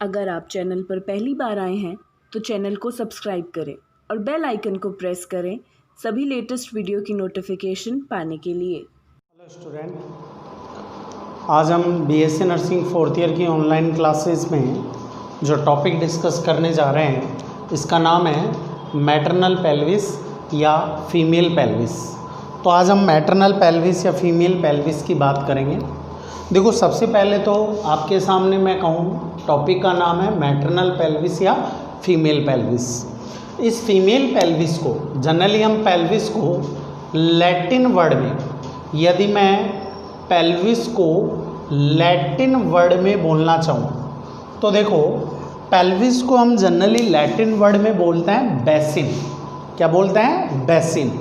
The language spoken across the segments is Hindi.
अगर आप चैनल पर पहली बार आए हैं तो चैनल को सब्सक्राइब करें और बेल आइकन को प्रेस करें सभी लेटेस्ट वीडियो की नोटिफिकेशन पाने के लिए। हेलो स्टूडेंट, आज हम बीएससी नर्सिंग फोर्थ ईयर की ऑनलाइन क्लासेस में जो टॉपिक डिस्कस करने जा रहे हैं इसका नाम है मैटरनल पेल्विस या फीमेल पेल्विस। तो आज हम मैटरनल पेल्विस या फीमेल पेल्विस की बात करेंगे। देखो, सबसे पहले तो आपके सामने मैं कहूँ टॉपिक का नाम है मैटरनल पेल्विस या फीमेल पेल्विस। इस फीमेल पेल्विस को जनरली हम पेल्विस को लैटिन वर्ड में, यदि मैं पेल्विस को लैटिन वर्ड में बोलना चाहूँ तो देखो, पेल्विस को हम जनरली लैटिन वर्ड में बोलते हैं बेसिन। क्या बोलते हैं? बेसिन।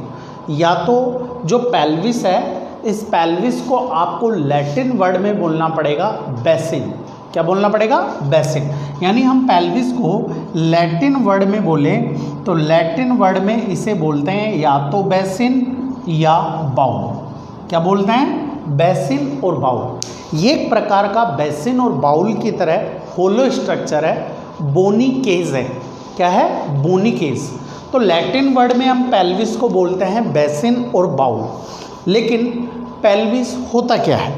या तो जो पेल्विस है, इस पेल्विस को आपको लैटिन वर्ड में बोलना पड़ेगा बेसिन। क्या बोलना पड़ेगा? बेसिन। यानी हम पेल्विस को लैटिन वर्ड में बोलें तो लैटिन वर्ड में इसे बोलते हैं या तो बेसिन या बाउल। क्या बोलते हैं? बेसिन और बाउल। ये एक प्रकार का बेसिन और बाउल की तरह होलो स्ट्रक्चर है, बोनी केज है। क्या है? बोनी केज। तो लैटिन वर्ड में हम पेल्विस को बोलते हैं बेसिन और बाउल। लेकिन पेल्विस होता क्या है?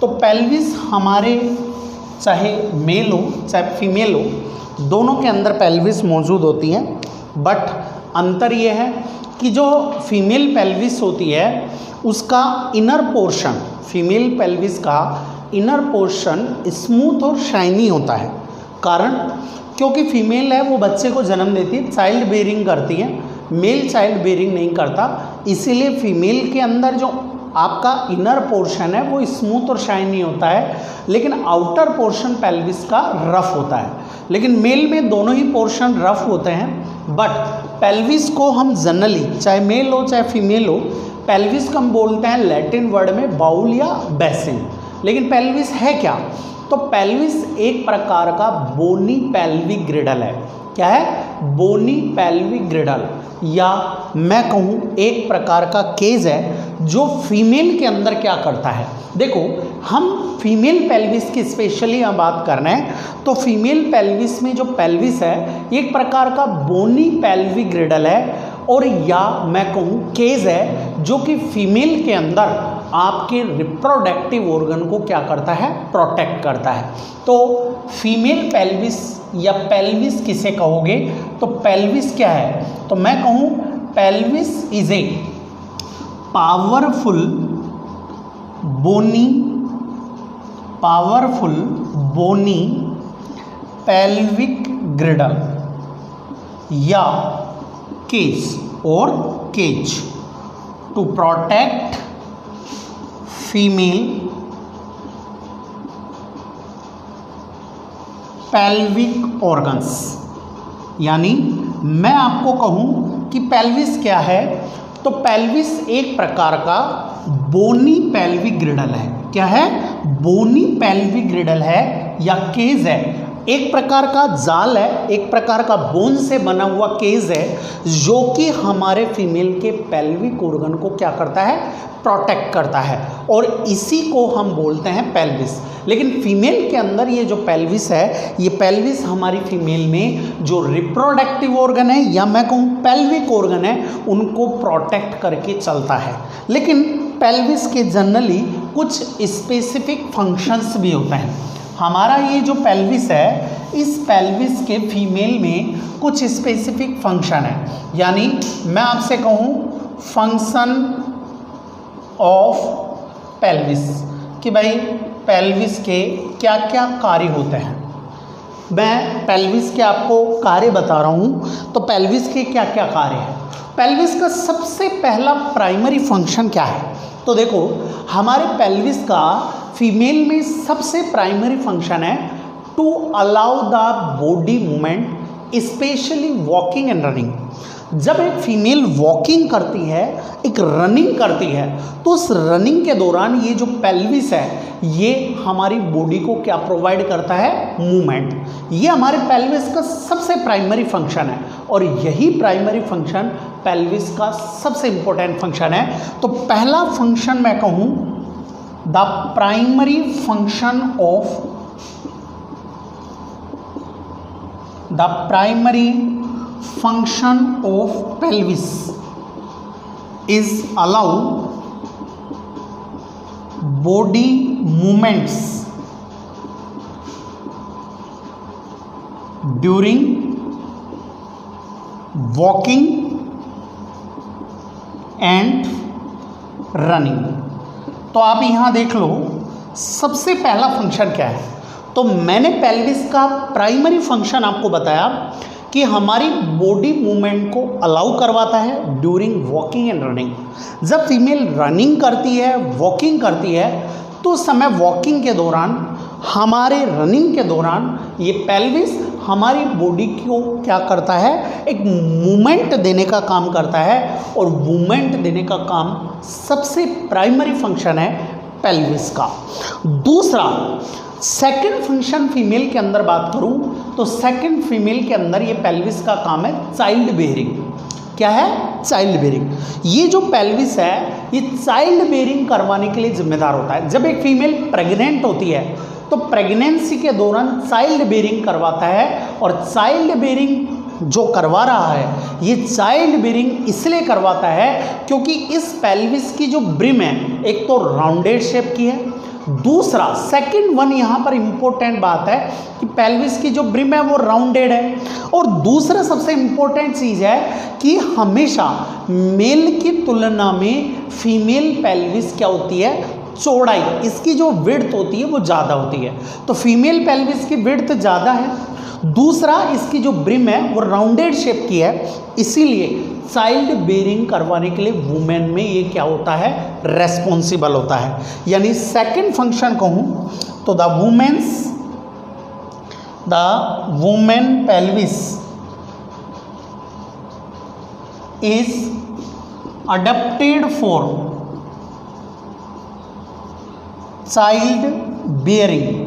तो पेल्विस हमारे चाहे मेल हो चाहे फीमेल हो, दोनों के अंदर पेल्विस मौजूद होती है। बट अंतर ये है कि जो फीमेल पेल्विस होती है उसका इनर पोर्शन, फीमेल पेल्विस का इनर पोर्शन स्मूथ और शाइनी होता है। कारण क्योंकि फीमेल है वो बच्चे को जन्म देती है, चाइल्ड बेयरिंग करती है, मेल चाइल्ड बेयरिंग नहीं करता। इसीलिए फीमेल के अंदर जो आपका इनर पोर्शन है वो स्मूथ और शाइनी होता है, लेकिन आउटर पोर्शन पेल्विस का रफ होता है। लेकिन मेल में दोनों ही पोर्शन रफ होते हैं। बट पेल्विस को हम जनरली, चाहे मेल हो चाहे फीमेल हो, पेल्विस को हम बोलते हैं लैटिन वर्ड में बाउल या बेसिन। लेकिन पेल्विस है क्या? तो पेल्विस एक प्रकार का बोनी पेल्विक ग्रिडल है। क्या है? बोनी पेल्विक ग्रिडल, या मैं कहूँ एक प्रकार का केज है जो फीमेल के अंदर क्या करता है। देखो, हम फीमेल पेल्विस की स्पेशली हम बात कर रहे हैं तो फीमेल पेल्विस में जो पेल्विस है एक प्रकार का बोनी पेल्विक ग्रिडल है, और या मैं कहूँ केज है जो कि फीमेल के अंदर आपके रिप्रोडक्टिव ऑर्गन को क्या करता है? प्रोटेक्ट करता है। तो फीमेल पेल्विस या पेल्विस किसे कहोगे? तो पेल्विस क्या है? तो मैं कहूँ pelvis is a powerful bony pelvic girdle या केज और cage to protect female pelvic organs. यानी मैं आपको कहूं कि पेल्विस क्या है, तो पेल्विस एक प्रकार का बोनी पेल्विक ग्रिडल है। क्या है? बोनी पेल्विक ग्रिडल है या केज है, एक प्रकार का जाल है, एक प्रकार का बोन से बना हुआ केज है जो कि हमारे फीमेल के पेल्विक ऑर्गन को क्या करता है? प्रोटेक्ट करता है, और इसी को हम बोलते हैं पेल्विस। लेकिन फीमेल के अंदर ये जो पेल्विस है, ये पेल्विस हमारी फीमेल में जो रिप्रोडक्टिव ऑर्गन है या मैं कहूँ पेल्विक ऑर्गन है उनको प्रोटेक्ट करके चलता है। लेकिन पेल्विस के जनरली कुछ स्पेसिफिक फंक्शंस भी होते हैं। हमारा ये जो पेल्विस है, इस पेल्विस के फीमेल में कुछ स्पेसिफिक फंक्शन है। यानी मैं आपसे कहूँ फंक्शन ऑफ पेल्विस कि भाई पेल्विस के क्या क्या कार्य होते हैं। मैं पेल्विस के आपको कार्य बता रहा हूँ। तो पेल्विस के क्या क्या कार्य हैं? पेल्विस का सबसे पहला प्राइमरी फंक्शन क्या है? तो देखो, हमारे पेल्विस का फीमेल में सबसे प्राइमरी फंक्शन है to allow the body movement, especially walking and running. जब एक फीमेल वॉकिंग करती है, एक रनिंग करती है, तो उस रनिंग के दौरान ये जो पेल्विस है ये हमारी बॉडी को क्या प्रोवाइड करता है? मूवमेंट। ये हमारे पेल्विस का सबसे प्राइमरी फंक्शन है, और यही प्राइमरी फंक्शन पेल्विस का सबसे इंपॉर्टेंट फंक्शन है। तो पहला फंक्शन मैं कहूँ the primary function of the primary function of pelvis is allow body movements during walking and running. तो आप यहाँ देख लो सबसे पहला फंक्शन क्या है। तो मैंने पेल्विस का प्राइमरी फंक्शन आपको बताया कि हमारी बॉडी मूवमेंट को अलाउ करवाता है ड्यूरिंग वॉकिंग एंड रनिंग। जब फीमेल रनिंग करती है, वॉकिंग करती है, तो उस समय वॉकिंग के दौरान, हमारे रनिंग के दौरान ये पेल्विस हमारी बॉडी को क्या करता है, एक मूवमेंट देने का काम करता है। और मूवमेंट देने का काम सबसे प्राइमरी फंक्शन है पेल्विस का। दूसरा सेकंड फंक्शन फीमेल के अंदर बात करूं तो सेकंड फीमेल के अंदर ये पेल्विस का काम है चाइल्ड बेयरिंग। क्या है? Child bearing. ये जो पेल्विस है ये चाइल्ड बेयरिंग करवाने के लिए जिम्मेदार होता है। जब एक फीमेल प्रेग्नेंट होती है तो प्रेगनेंसी के दौरान चाइल्ड बेयरिंग करवाता है। और चाइल्ड बेयरिंग जो करवा रहा है ये चाइल्ड बेयरिंग इसलिए करवाता है क्योंकि इस पेल्विस की जो ब्रिम है एक तो राउंडेड शेप की है, दूसरा सेकंड वन यहाँ पर इंपॉर्टेंट बात है कि पेल्विस की जो ब्रिम है वो राउंडेड है। और दूसरा सबसे इंपॉर्टेंट चीज़ है कि हमेशा मेल की तुलना में फीमेल पेल्विस क्या होती है, चौड़ाई, इसकी जो विड्थ होती है वो ज़्यादा होती है। तो फीमेल पेल्विस की विड्थ ज़्यादा है, दूसरा इसकी जो ब्रिम है वो राउंडेड शेप की है, इसीलिए चाइल्ड बेयरिंग करवाने के लिए वुमेन में ये क्या होता है, रेस्पॉन्सिबल होता है। यानी सेकंड फंक्शन कहूँ तो the women pelvis is adapted for child bearing.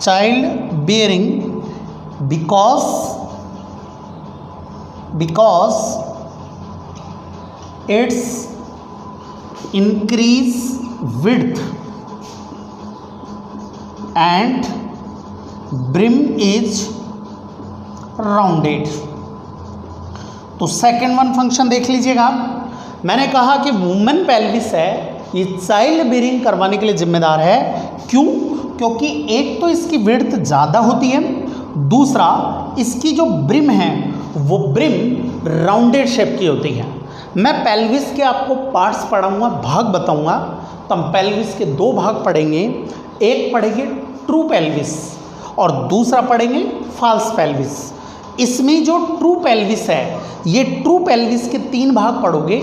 Child bearing because its increase width and brim is rounded। तो सेकेंड वन फंक्शन देख लीजिएगा आप। मैंने कहा कि वुमेन पेल्विस है ये चाइल्ड बेयरिंग करवाने के लिए जिम्मेदार है। क्यों? क्योंकि एक तो इसकी विड्थ ज़्यादा होती है, दूसरा इसकी जो ब्रिम है वो ब्रिम राउंडेड शेप की होती है। मैं पेल्विस के आपको पार्ट्स पढ़ाऊंगा, भाग बताऊंगा। तो हम पेल्विस के दो भाग पढ़ेंगे, एक पढ़ेंगे ट्रू पेल्विस और दूसरा पढ़ेंगे फॉल्स पेल्विस। इसमें जो ट्रू पेल्विस है ये ट्रू पेल्विस के तीन भाग पढ़ोगे,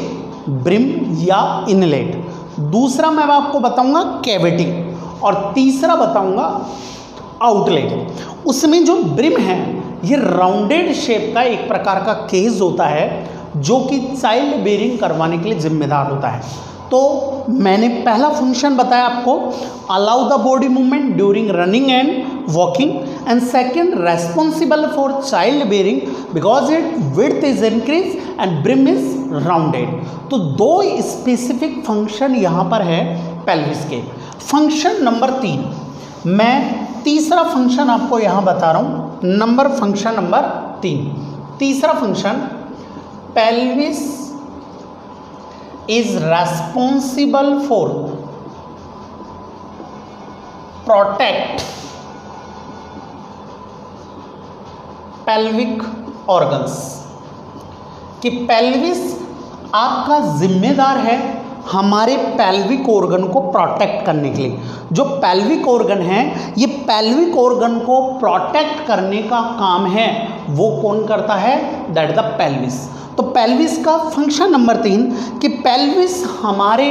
ब्रिम या इनलेट, दूसरा मैं आपको बताऊंगा कैविटी और तीसरा बताऊंगा आउटलेट। उसमें जो ब्रिम है ये राउंडेड शेप का एक प्रकार का केस होता है जो कि चाइल्ड बेयरिंग करवाने के लिए जिम्मेदार होता है। तो मैंने पहला फंक्शन बताया आपको, allow the body movement during running and walking, and second responsible for child bearing because it width is increase and brim is rounded. तो दो स्पेसिफिक फंक्शन यहाँ पर है पेल्विस के। फंक्शन नंबर 3, मैं तीसरा फंक्शन आपको यहाँ बता रहा हूँ। फंक्शन नंबर 3, तीसरा function, pelvis is responsible for protect pelvic organs. कि पेल्विस आपका जिम्मेदार है हमारे पेल्विक ऑर्गन को प्रोटेक्ट करने के लिए। जो पेल्विक ऑर्गन है ये पेल्विक ऑर्गन को प्रोटेक्ट करने का काम है वो कौन करता है, दैट द पेल्विस। तो पेल्विस का फंक्शन नंबर 3 कि पेल्विस हमारे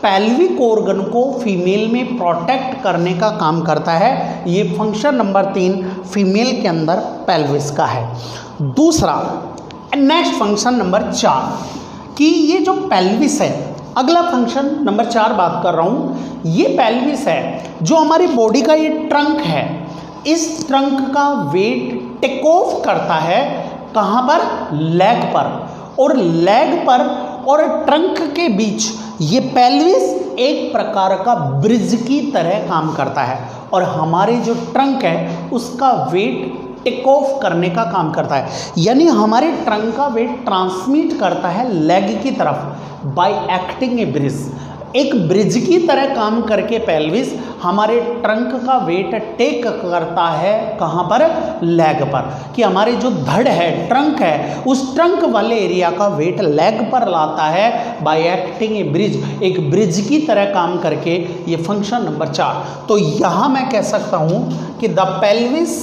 पेल्विक ऑर्गन को फीमेल में प्रोटेक्ट करने का काम करता है। ये फंक्शन नंबर 3 फीमेल के अंदर पेल्विस का है। दूसरा नेक्स्ट फंक्शन नंबर 4 कि ये जो पेल्विस है, अगला फंक्शन नंबर 4 बात कर रहा हूँ, ये पेल्विस है जो हमारी बॉडी का ये ट्रंक है, इस ट्रंक का वेट टेक ऑफ करता है कहाँ पर, लेग पर। और लेग पर और ट्रंक के बीच ये पेल्विस एक प्रकार का ब्रिज की तरह काम करता है। और हमारे जो ट्रंक है उसका वेट टेक ऑफ करने का काम करता है, यानी हमारे ट्रंक का वेट ट्रांसमिट करता है लेग की तरफ बाय एक्टिंग ए ब्रिज। एक ब्रिज की तरह काम करके पेल्विस हमारे ट्रंक का वेट टेक करता है कहाँ पर, लेग पर, कि हमारे जो धड़ है, ट्रंक है, उस ट्रंक वाले एरिया का वेट लेग पर लाता है बाय एक्टिंग ए ब्रिज, एक ब्रिज की तरह काम करके। ये फंक्शन नंबर 4। तो यहाँ मैं कह सकता हूँ कि the pelvis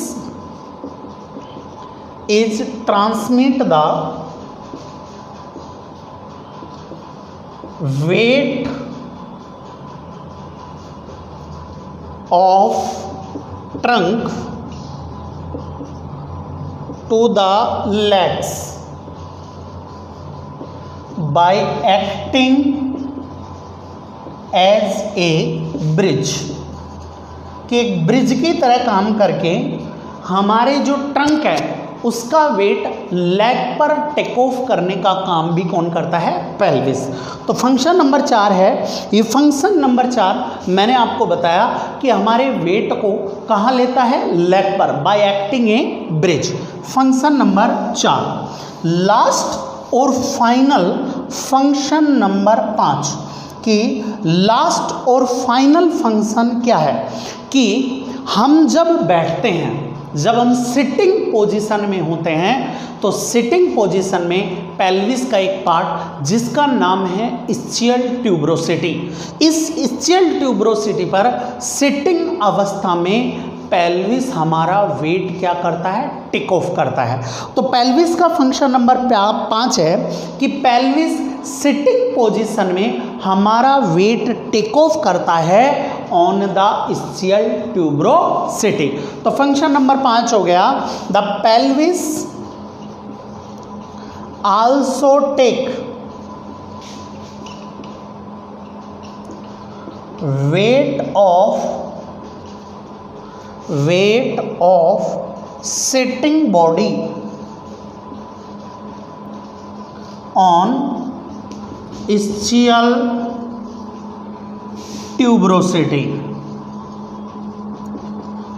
is transmit the weight of trunk to the legs by acting as a bridge, कि एक ब्रिज की तरह काम करके हमारे जो ट्रंक है उसका वेट लेग पर टेक ऑफ करने का काम भी कौन करता है, पेल्विस। तो फंक्शन नंबर 4 है। ये फंक्शन नंबर 4 मैंने आपको बताया कि हमारे वेट को कहाँ लेता है, लेग पर, बाय एक्टिंग ए ब्रिज। Function number 4। लास्ट और फाइनल फंक्शन नंबर 5 कि लास्ट और फाइनल फंक्शन क्या है कि हम जब बैठते हैं, जब हम सिटिंग पोजीशन में होते हैं, तो सिटिंग पोजीशन में पेल्विस का एक पार्ट जिसका नाम है इस्चियल ट्यूबरोसिटी, इस इस्चियल ट्यूबरोसिटी पर सिटिंग अवस्था में पेल्विस हमारा वेट क्या करता है, टेक ऑफ करता है। तो पेल्विस का फंक्शन नंबर 5 है कि पेल्विस सिटिंग पोजीशन में हमारा वेट टेक ऑफ करता है ऑन द इस्चियल ट्यूबरोसिटी। तो फंक्शन नंबर 5 हो गया, the pelvis also take weight of sitting body on ischial tuberosity,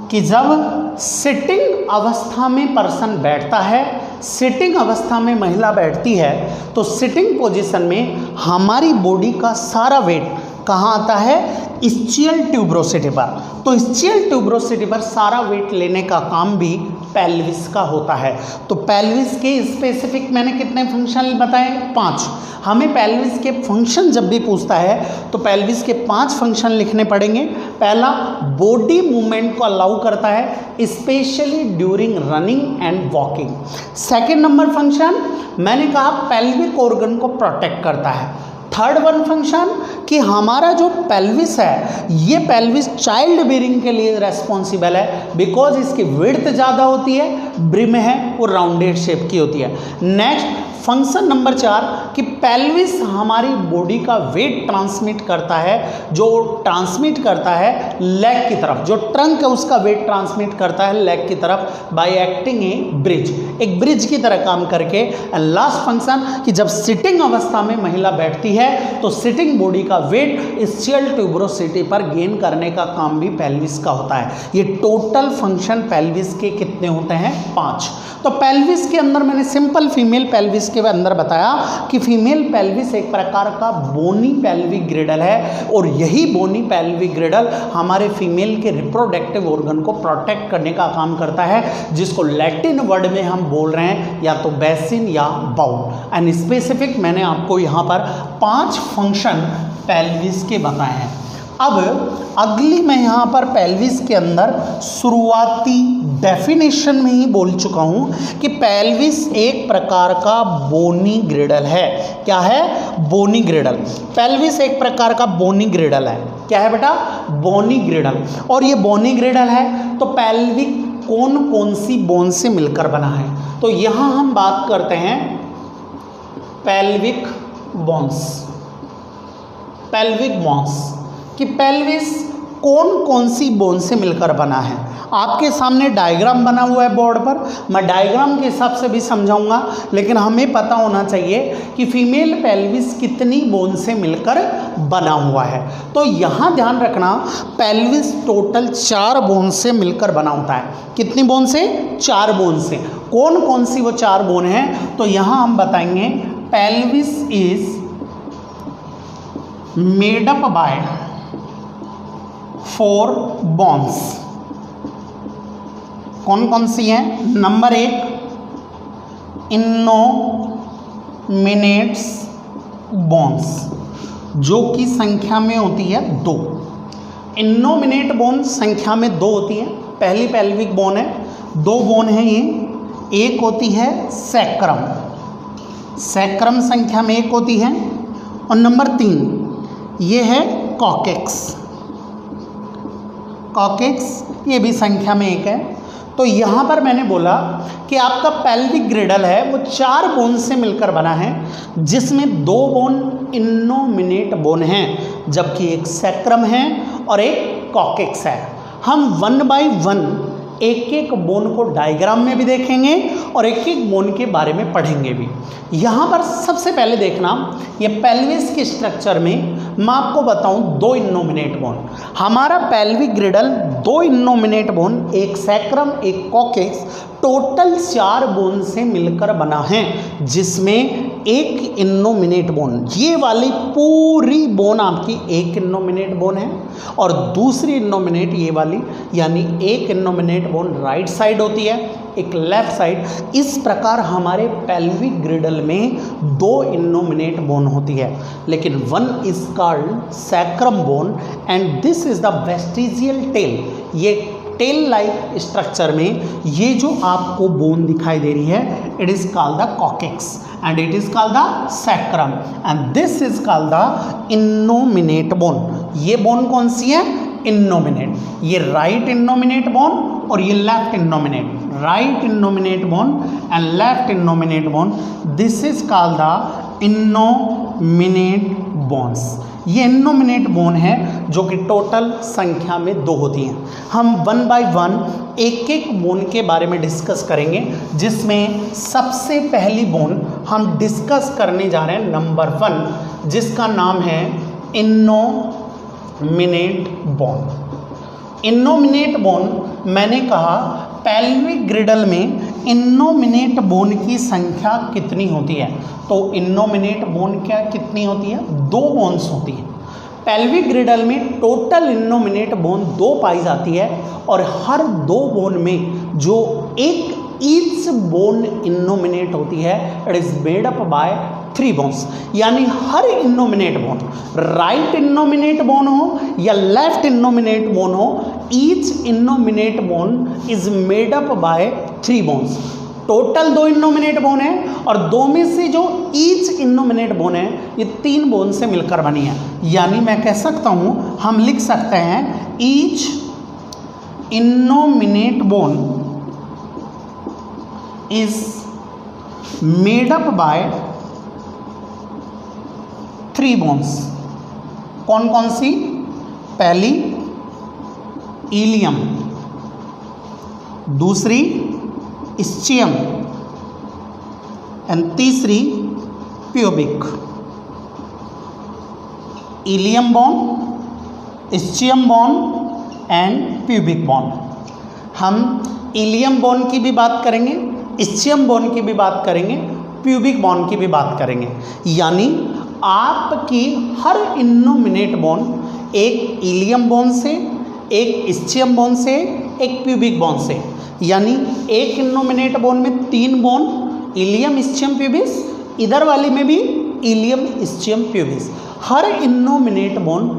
कि जब सिटिंग अवस्था में पर्सन बैठता है, सिटिंग अवस्था में महिला बैठती है, तो सिटिंग पोजीशन में हमारी बॉडी का सारा वेट कहाँ आता है, इस्चियल ट्यूबरोसिटी पर। तो इस्चियल ट्यूबरोसिटी पर सारा वेट लेने का काम भी पेल्विस का होता है। तो पेल्विस के स्पेसिफिक मैंने कितने फंक्शन बताए, 5। हमें पेल्विस के फंक्शन जब भी पूछता है तो पेल्विस के 5 फंक्शन लिखने पड़ेंगे। पहला, बॉडी मूवमेंट को अलाउ करता है specially during running and walking. Second number function मैंने कहा पेल्विक ऑर्गन को प्रोटेक्ट करता है। थर्ड वन फंक्शन कि हमारा जो पेल्विस है, ये पेल्विस चाइल्ड बेरिंग के लिए रेस्पॉन्सिबल है, बिकॉज इसकी विड्थ ज़्यादा होती है, ब्रिम है वो राउंडेड शेप की होती है। नेक्स्ट फंक्शन नंबर 4 कि पेल्विस हमारी बॉडी का वेट ट्रांसमिट करता है, जो ट्रांसमिट करता है लेग की तरफ, जो ट्रंक है उसका वेट ट्रांसमिट करता है लेग की तरफ बाय एक्टिंग ए ब्रिज, एक ब्रिज की तरह काम करके। लास्ट फंक्शन कि जब सिटिंग अवस्था में महिला बैठती है तो सिटिंग बॉडी का वेट इस्चियल ट्यूबरोसिटी पर गेन करने का काम भी पेल्विस का होता है। ये टोटल फंक्शन पेल्विस के कितने होते हैं, 5। तो पेल्विस के अंदर मैंने सिंपल फीमेल पेल्विस के अंदर बताया कि फीमेल पेल्विस एक प्रकार का बोनी पेल्विक ग्रिडल है, और यही बोनी पेल्विक ग्रिडल हमारे फीमेल के रिप्रोडक्टिव ऑर्गन को प्रोटेक्ट करने का काम करता है, जिसको लैटिन वर्ड में हम बोल रहे हैं या तो बेसिन या बाउल। एंड स्पेसिफिक मैंने आपको यहाँ पर 5 फंक्शन पेल्विस के बताए हैं। अब अगली मैं यहाँ पर पेल्विस के अंदर शुरुआती डेफिनेशन में ही बोल चुका हूँ कि पेल्विस एक प्रकार का बोनी ग्रिडल है। क्या है, बोनी ग्रिडल। पेल्विस एक प्रकार का बोनी ग्रिडल है। क्या है बेटा, बोनी ग्रिडल। और ये बोनी ग्रिडल है तो पेल्विक कौन कौन सी बोन से मिलकर बना है, तो यहाँ हम बात करते हैं पेल्विक बोन्स। पेल्विक बोन्स कि पेल्विस कौन कौन सी बोन से मिलकर बना है। आपके सामने डायग्राम बना हुआ है बोर्ड पर, मैं डायग्राम के हिसाब से भी समझाऊंगा, लेकिन हमें पता होना चाहिए कि फीमेल पेल्विस कितनी बोन से मिलकर बना हुआ है। तो यहाँ ध्यान रखना, पेल्विस टोटल 4 बोन से मिलकर बना होता है। कितनी बोन से? 4 बोन से। कौन कौन सी वो 4 बोन हैं? तो यहाँ हम बताएंगे pelvis is made up bye 4 bones. कौन कौन सी हैं? नंबर 1 इनोमिनेट्स बोन्स, जो कि संख्या में होती है 2। इनोमिनेट बोन संख्या में 2 होती है। पहली पेल्विक बोन है, 2 बोन है ये। एक होती है सैक्रम, सैक्रम संख्या में 1 होती है, और नंबर 3 ये है कॉकेक्स, कॉकेक्स ये भी संख्या में 1 है। तो यहाँ पर मैंने बोला कि आपका पेल्विक ग्रिडल है वो 4 बोन से मिलकर बना है, जिसमें 2 बोन इनोमिनेट बोन हैं, जबकि एक सैक्रम है और एक कॉकेक्स है। हम 1 बाय 1 एक एक बोन को डायग्राम में भी देखेंगे और एक एक बोन के बारे में पढ़ेंगे भी। यहाँ पर सबसे पहले देखना, ये पेल्विस के स्ट्रक्चर में मैं आपको बताऊं 2 इनोमिनेट बोन। हमारा पेल्विक ग्रिडल 2 इनोमिनेट बोन, एक सैक्रम एक कॉकेक्स, टोटल 4 बोन से मिलकर बना है, जिसमें एक इनोमिनेट बोन, ये वाली पूरी बोन आपकी एक इनोमिनेट बोन है, और दूसरी इनोमिनेट ये वाली, यानी एक इनोमिनेट बोन राइट साइड होती है, एक लेफ्ट साइड। इस प्रकार हमारे पेल्विक ग्रिडल में 2 इनोमिनेट बोन होती है, लेकिन 1 is called sacrum bone and this is the vestigial tail. ये टेल लाइक स्ट्रक्चर में ये जो आपको बोन दिखाई दे रही है, it is called the coccyx and it is called the sacrum and this is called the innominate bone. ये बोन कौन सी है? इनोमिनेट। ये राइट इनोमिनेट बोन और ये left innominate, right innominate bone and left innominate bone, this is called the innominate bones. ये इनोमिनेट बोन है जो कि टोटल संख्या में 2 होती हैं। हम 1 बाय 1 एक एक बोन के बारे में डिस्कस करेंगे, जिसमें सबसे पहली बोन हम डिस्कस करने जा रहे हैं नंबर 1, जिसका नाम है इनोमिनेट बोन। इनोमिनेट बोन, मैंने कहा पेल्विक ग्रिडल में इनोमिनेट बोन की संख्या कितनी होती है? तो इनोमिनेट बोन क्या कितनी होती है? 2 बोन्स होती है। पेल्विक ग्रिडल में टोटल इनोमिनेट बोन 2 पाई जाती है, और हर 2 बोन में जो एक ईच बोन इनोमिनेट होती है, it is made up by 3 bones. यानी हर innominate bone, right innominate bone हो या लेफ्ट इनोमिनेट बोन हो, each innominate bone is made up by 3 bones. Total 2 innominate bone है, और 2 में से जो ईच इनोमिनेट बोन है ये 3 बोन से मिलकर बनी है। यानी मैं कह सकता हूँ, हम लिख सकते हैं each innominate bone is made up by 3 bones. कौन कौन सी? पहली इलियम, दूसरी स्चियम एंड तीसरी pubic. Ilium bone, ischium bone and pubic bone. हम इलियम बोन की भी बात करेंगे, स्चियम बोन की भी बात करेंगे, प्यूबिक बोन की भी बात करेंगे। यानी आपकी हर इनोमिनेट बोन एक इलियम बोन से, एक स्चियम बोन से, एक प्यूबिक बोन से, यानी एक इनोमिनेट बोन में 3 बोन, इलियम स्चियम प्यूबिस, इधर वाली में भी इलियम स्चियम प्यूबिस। हर इनोमिनेट बोन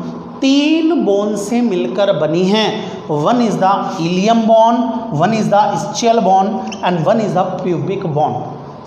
3 बोन से मिलकर बनी हैं। 1 is the ilium bone, 1 is the ischial bone and 1 is the pubic bone.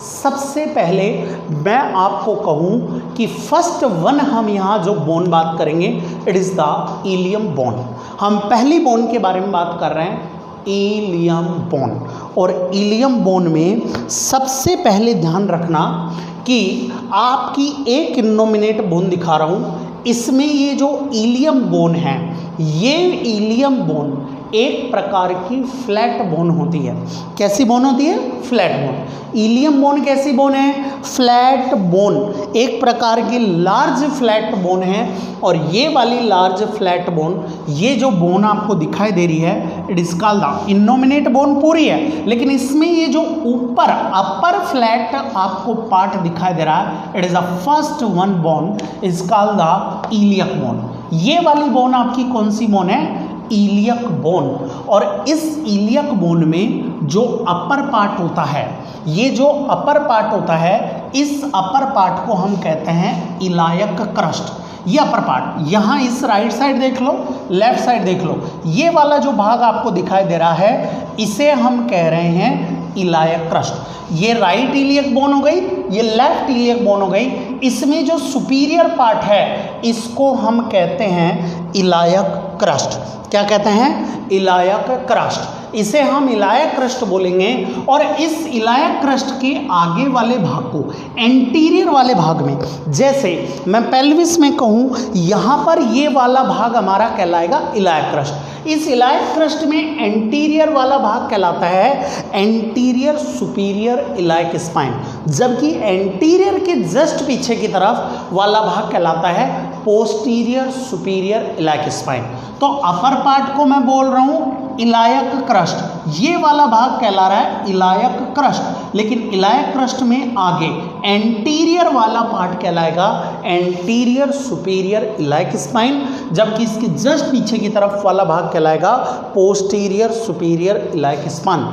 सबसे पहले मैं आपको कहूँ कि फर्स्ट 1 हम यहाँ जो बोन बात करेंगे, it is the ilium bone. हम पहली बोन के बारे में बात कर रहे हैं, इलियम बोन। और इलियम बोन में सबसे पहले ध्यान रखना कि आपकी एक इनोमिनेट बोन दिखा रहा हूँ, इसमें ये जो इलियम बोन है, ये इलियम बोन एक प्रकार की फ्लैट बोन होती है। कैसी बोन होती है? Flat bone. इलियम बोन कैसी बोन है? फ्लैट बोन, एक प्रकार की लार्ज फ्लैट बोन है। और ये वाली लार्ज फ्लैट बोन, ये जो बोन आपको दिखाई दे रही है, it is called the innominate bone पूरी है, लेकिन इसमें ये जो ऊपर अपर फ्लैट आपको पार्ट दिखाई दे रहा है, it is the first one bone, is called the iliac bone. ये वाली बोन आपकी कौन सी बोन है? Iliac bone. और इस इलियक बोन में जो अपर पार्ट होता है, ये जो अपर पार्ट होता है, इस अपर पार्ट को हम कहते हैं इलायक क्रस्ट। ये अपर पार्ट, यहाँ इस राइट साइड देख लो, लेफ्ट साइड देख लो, ये वाला जो भाग आपको दिखाई दे रहा है, इसे हम कह रहे हैं इलायक क्रस्ट। ये राइट इलियक बोन हो गई, ये लेफ्ट इलियक बोन हो गई। इसमें जो सुपीरियर पार्ट है, इसको हम कहते हैं इलायक क्रस्ट। क्या कहते हैं? इलायक क्रस्ट। इसे हम इलायक क्रस्ट बोलेंगे। और इस इलायक क्रस्ट के आगे वाले भाग को, एंटीरियर वाले भाग में, जैसे मैं पेल्विस में कहूँ, यहाँ पर ये वाला भाग हमारा कहलाएगा इलायक क्रस्ट। इस इलायक क्रस्ट में एंटीरियर वाला भाग कहलाता है एंटीरियर सुपीरियर इलायक स्पाइन, जबकि एंटीरियर के जस्ट पीछे की तरफ वाला भाग कहलाता है पोस्टीरियर सुपीरियर इलायक स्पाइन। तो अपर पार्ट को मैं बोल रहा हूँ इलायक क्रस्ट, ये वाला भाग कहला रहा है इलायक क्रस्ट, लेकिन इलायक क्रस्ट में आगे एंटीरियर वाला पार्ट कहलाएगा एंटीरियर सुपीरियर इलायक स्पाइन, जबकि इसके जस्ट पीछे की तरफ वाला भाग कहलाएगा पोस्टीरियर सुपीरियर इलायक स्पाइन।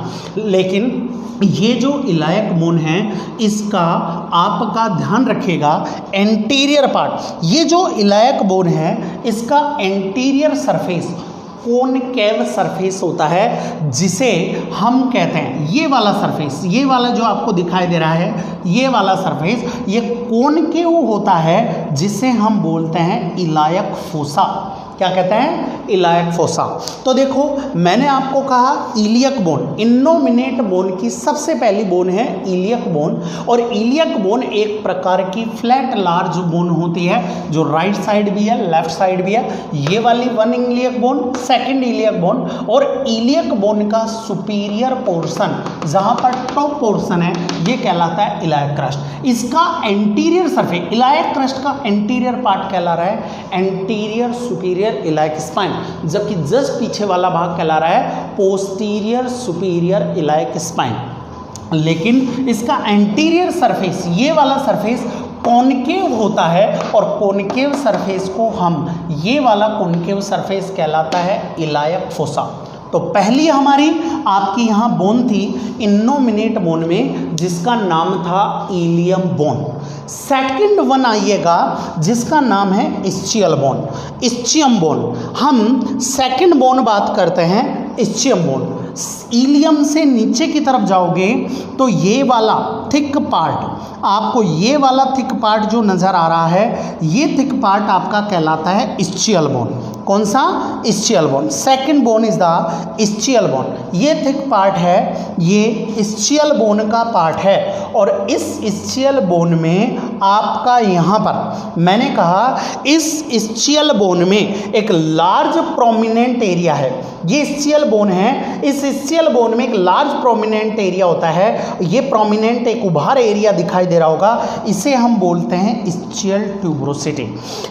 लेकिन ये जो इलायक बोन है, इसका आपका ध्यान रखिएगा, एंटीरियर पार्ट, ये जो इलायक बोन है, इसका एंटीरियर सरफेस कॉनकेव सरफेस होता है, जिसे हम कहते हैं, ये वाला सरफेस, ये वाला जो आपको दिखाई दे रहा है, ये वाला सरफेस, ये कॉनकेव होता है, जिसे हम बोलते हैं इलायक फोसा। क्या कहते हैं? इलायक फोसा। तो देखो, मैंने आपको कहा इलियक बोन, इनोमिनेट बोन की सबसे पहली बोन है इलियक बोन। और इलियक बोन एक प्रकार की फ्लैट लार्ज बोन होती है, जो राइट साइड भी है, लेफ्ट साइड भी है। ये वाली one iliac bone, second iliac bone. और इलियक बोन का सुपीरियर पोर्शन, जहां पर टॉप पोर्शन है, ये कहलाता है इलायक क्रस्ट। इसका एंटीरियर सरफेस, इलायक क्रस्ट का एंटीरियर पार्ट कहला रहा है एंटीरियर सुपीरियर इलायक स्पाइन, जबकि जस्ट पीछे वाला भाग कहला रहा है पोस्टीरियर सुपीरियर इलायक स्पाइन। लेकिन इसका एंटीरियर सरफेस, ये वाला सरफेस कॉनकेव होता है, और कॉनकेव सरफेस को हम, ये वाला कॉनकेव सरफेस कहलाता है इलायक फोसा। तो पहली हमारी आपकी यहाँ बोन थी इनोमिनेट बोन में, जिसका नाम था इलियम बोन। सेकंड वन आइएगा, जिसका नाम है इस्चियल बोन, इस्चियम बोन। हम सेकंड बोन बात करते हैं, इस्चियम बोन। इलियम से नीचे की तरफ जाओगे तो ये वाला थिक पार्ट, आपको ये वाला थिक पार्ट जो नज़र आ रहा है, ये थिक पार्ट आपका कहलाता है इस्चियल बोन। कौन सा? Ischial bone. Second bone is the ischial bone. ये थिक पार्ट है, ये इस्चियल बोन का पार्ट है। और इस इस्चियल बोन में आपका यहाँ पर, मैंने कहा इस इस्चियल बोन में एक लार्ज प्रोमिनेंट एरिया है। ये इस्चियल बोन है, इस इस्चियल बोन में एक लार्ज प्रोमिनेंट एरिया होता है। ये प्रोमिनेंट एक उभार एरिया दिखाई दे रहा होगा, इसे हम बोलते हैं इस्चियल ट्यूब्रोसिटी।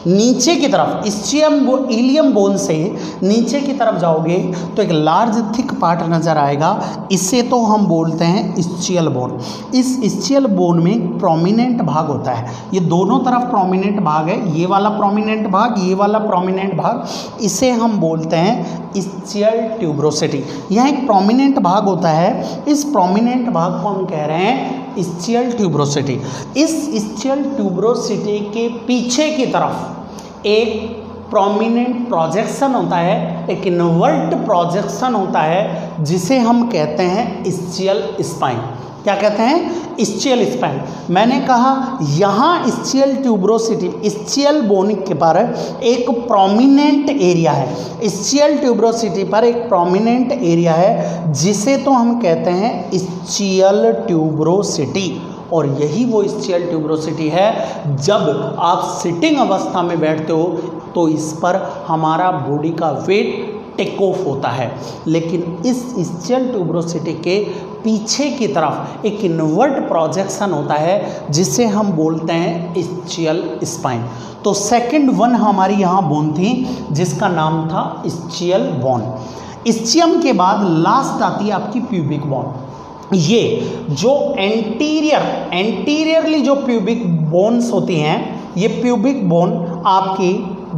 नीचे की तरफ इलियम बोन से नीचे की तरफ जाओगे तो एक लार्ज थिक पार्ट नजर आएगा, इसे तो हम बोलते हैं इस्चियल बोन। इस इस्चियल बोन में प्रोमिनेंट भाग होता है, ये दोनों तरफ प्रोमिनेंट भाग है, ये वाला प्रोमिनेंट भाग, ये वाला प्रोमिनेंट भाग, इसे हम बोलते हैं इस्चियल ट्यूब्रोसिटी। यह एक प्रोमिनेंट भाग होता है, इस प्रोमिनेंट भाग को हम कह रहे हैं इस्चियल ट्यूब्रोसिटी। इस इस्चियल ट्यूब्रोसिटी के पीछे की तरफ एक प्रोमिनेंट प्रोजेक्शन होता है, एक इनवर्ट प्रोजेक्शन होता है, जिसे हम कहते हैं इस्चियल स्पाइन। क्या कहते हैं? Ischial spine. मैंने कहा यहाँ इस्चियल ट्यूब्रोसिटी, इस्चियल बोन के पर एक प्रोमिनेंट एरिया है, इस्चियल ट्यूब्रोसिटी पर एक प्रोमिनेंट एरिया है, जिसे तो हम कहते हैं इस्चियल ट्यूब्रोसिटी। और यही वो इस्चियल ट्यूब्रोसिटी है, जब आप सिटिंग अवस्था में बैठते हो तो इस पर हमारा बॉडी का वेट टेक ऑफ होता है। लेकिन इस ischial tuberosity के पीछे की तरफ एक इन्वर्ट प्रोजेक्शन होता है जिसे हम बोलते हैं ischial स्पाइन। तो सेकंड वन हमारी यहाँ बोन थी जिसका नाम था ischial बोन। ischium के बाद लास्ट आती है आपकी प्यूबिक बोन। ये जो एंटीरियरली जो प्यूबिक बोन्स होती हैं, ये प्यूबिक बोन आपकी,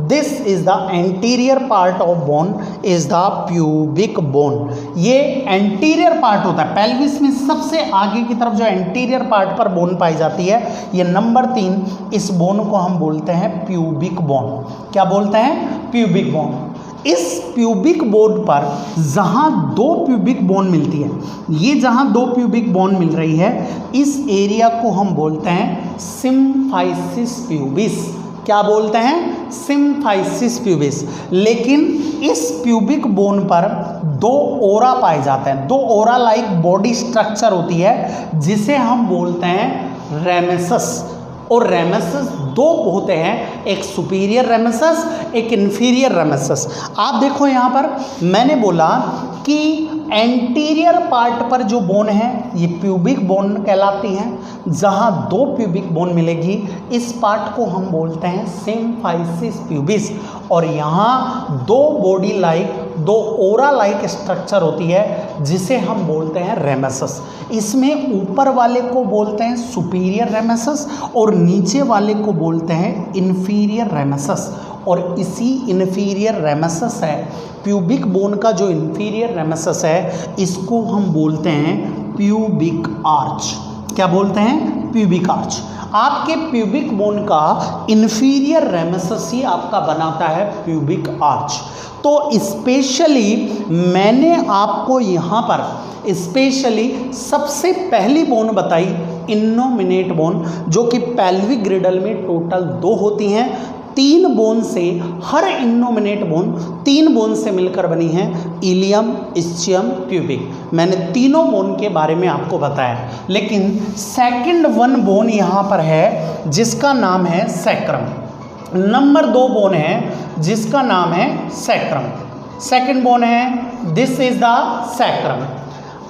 this is the anterior part of bone is the pubic bone. ये एंटीरियर पार्ट होता है, पेल्विस में सबसे आगे की तरफ जो एंटीरियर पार्ट पर बोन पाई जाती है, ये नंबर 3, इस बोन को हम बोलते हैं प्यूबिक बोन। क्या बोलते हैं? Pubic bone. इस प्यूबिक बोन पर जहाँ 2 प्यूबिक बोन मिलती है, ये जहाँ 2 प्यूबिक बोन मिल रही है, इस एरिया को हम बोलते हैं सिम्फाइसिस प्यूबिस। क्या बोलते हैं? Symphysis pubis. लेकिन इस प्यूबिक बोन पर 2 ओरा पाए जाते हैं, 2 ओरा लाइक बॉडी स्ट्रक्चर होती है जिसे हम बोलते हैं रेमेसस। और रेमेसस 2 होते हैं, एक सुपीरियर रेमेसस, एक इन्फीरियर रेमेसस। आप देखो यहाँ पर मैंने बोला कि एंटीरियर पार्ट पर जो बोन है ये प्यूबिक बोन कहलाती हैं। जहाँ 2 प्यूबिक बोन मिलेगी, इस पार्ट को हम बोलते हैं सिम्फाइसिस प्यूबिस। और यहाँ 2 बॉडी लाइक, 2 ओरा लाइक स्ट्रक्चर होती है जिसे हम बोलते हैं रेमेसस। इसमें ऊपर वाले को बोलते हैं सुपीरियर रेमेसस और नीचे वाले को बोलते हैं इन्फीरियर रेमेसस। और इसी इन्फीरियर रेमेसस है, प्यूबिक बोन का जो इन्फीरियर रेमेसस है, इसको हम बोलते हैं प्यूबिक आर्च। क्या बोलते हैं? Pubic arch. आपके प्यूबिक बोन का इन्फीरियर रेमेसस ही आपका बनाता है प्यूबिक आर्च। तो स्पेशली मैंने आपको यहाँ पर स्पेशली सबसे पहली बोन बताई इनोमिनेट बोन, जो कि पेल्विक ग्रिडल में टोटल 2 होती हैं। 3 बोन से, हर इनोमिनेट बोन 3 बोन से मिलकर बनी है, इलियम, इस्चियम, प्यूबिक। मैंने तीनों बोन के बारे में आपको बताया। लेकिन सेकंड 1 बोन यहाँ पर है जिसका नाम है सैक्रम। नंबर 2 बोन है जिसका नाम है सैक्रम। सेकंड बोन है, दिस इज द सैक्रम।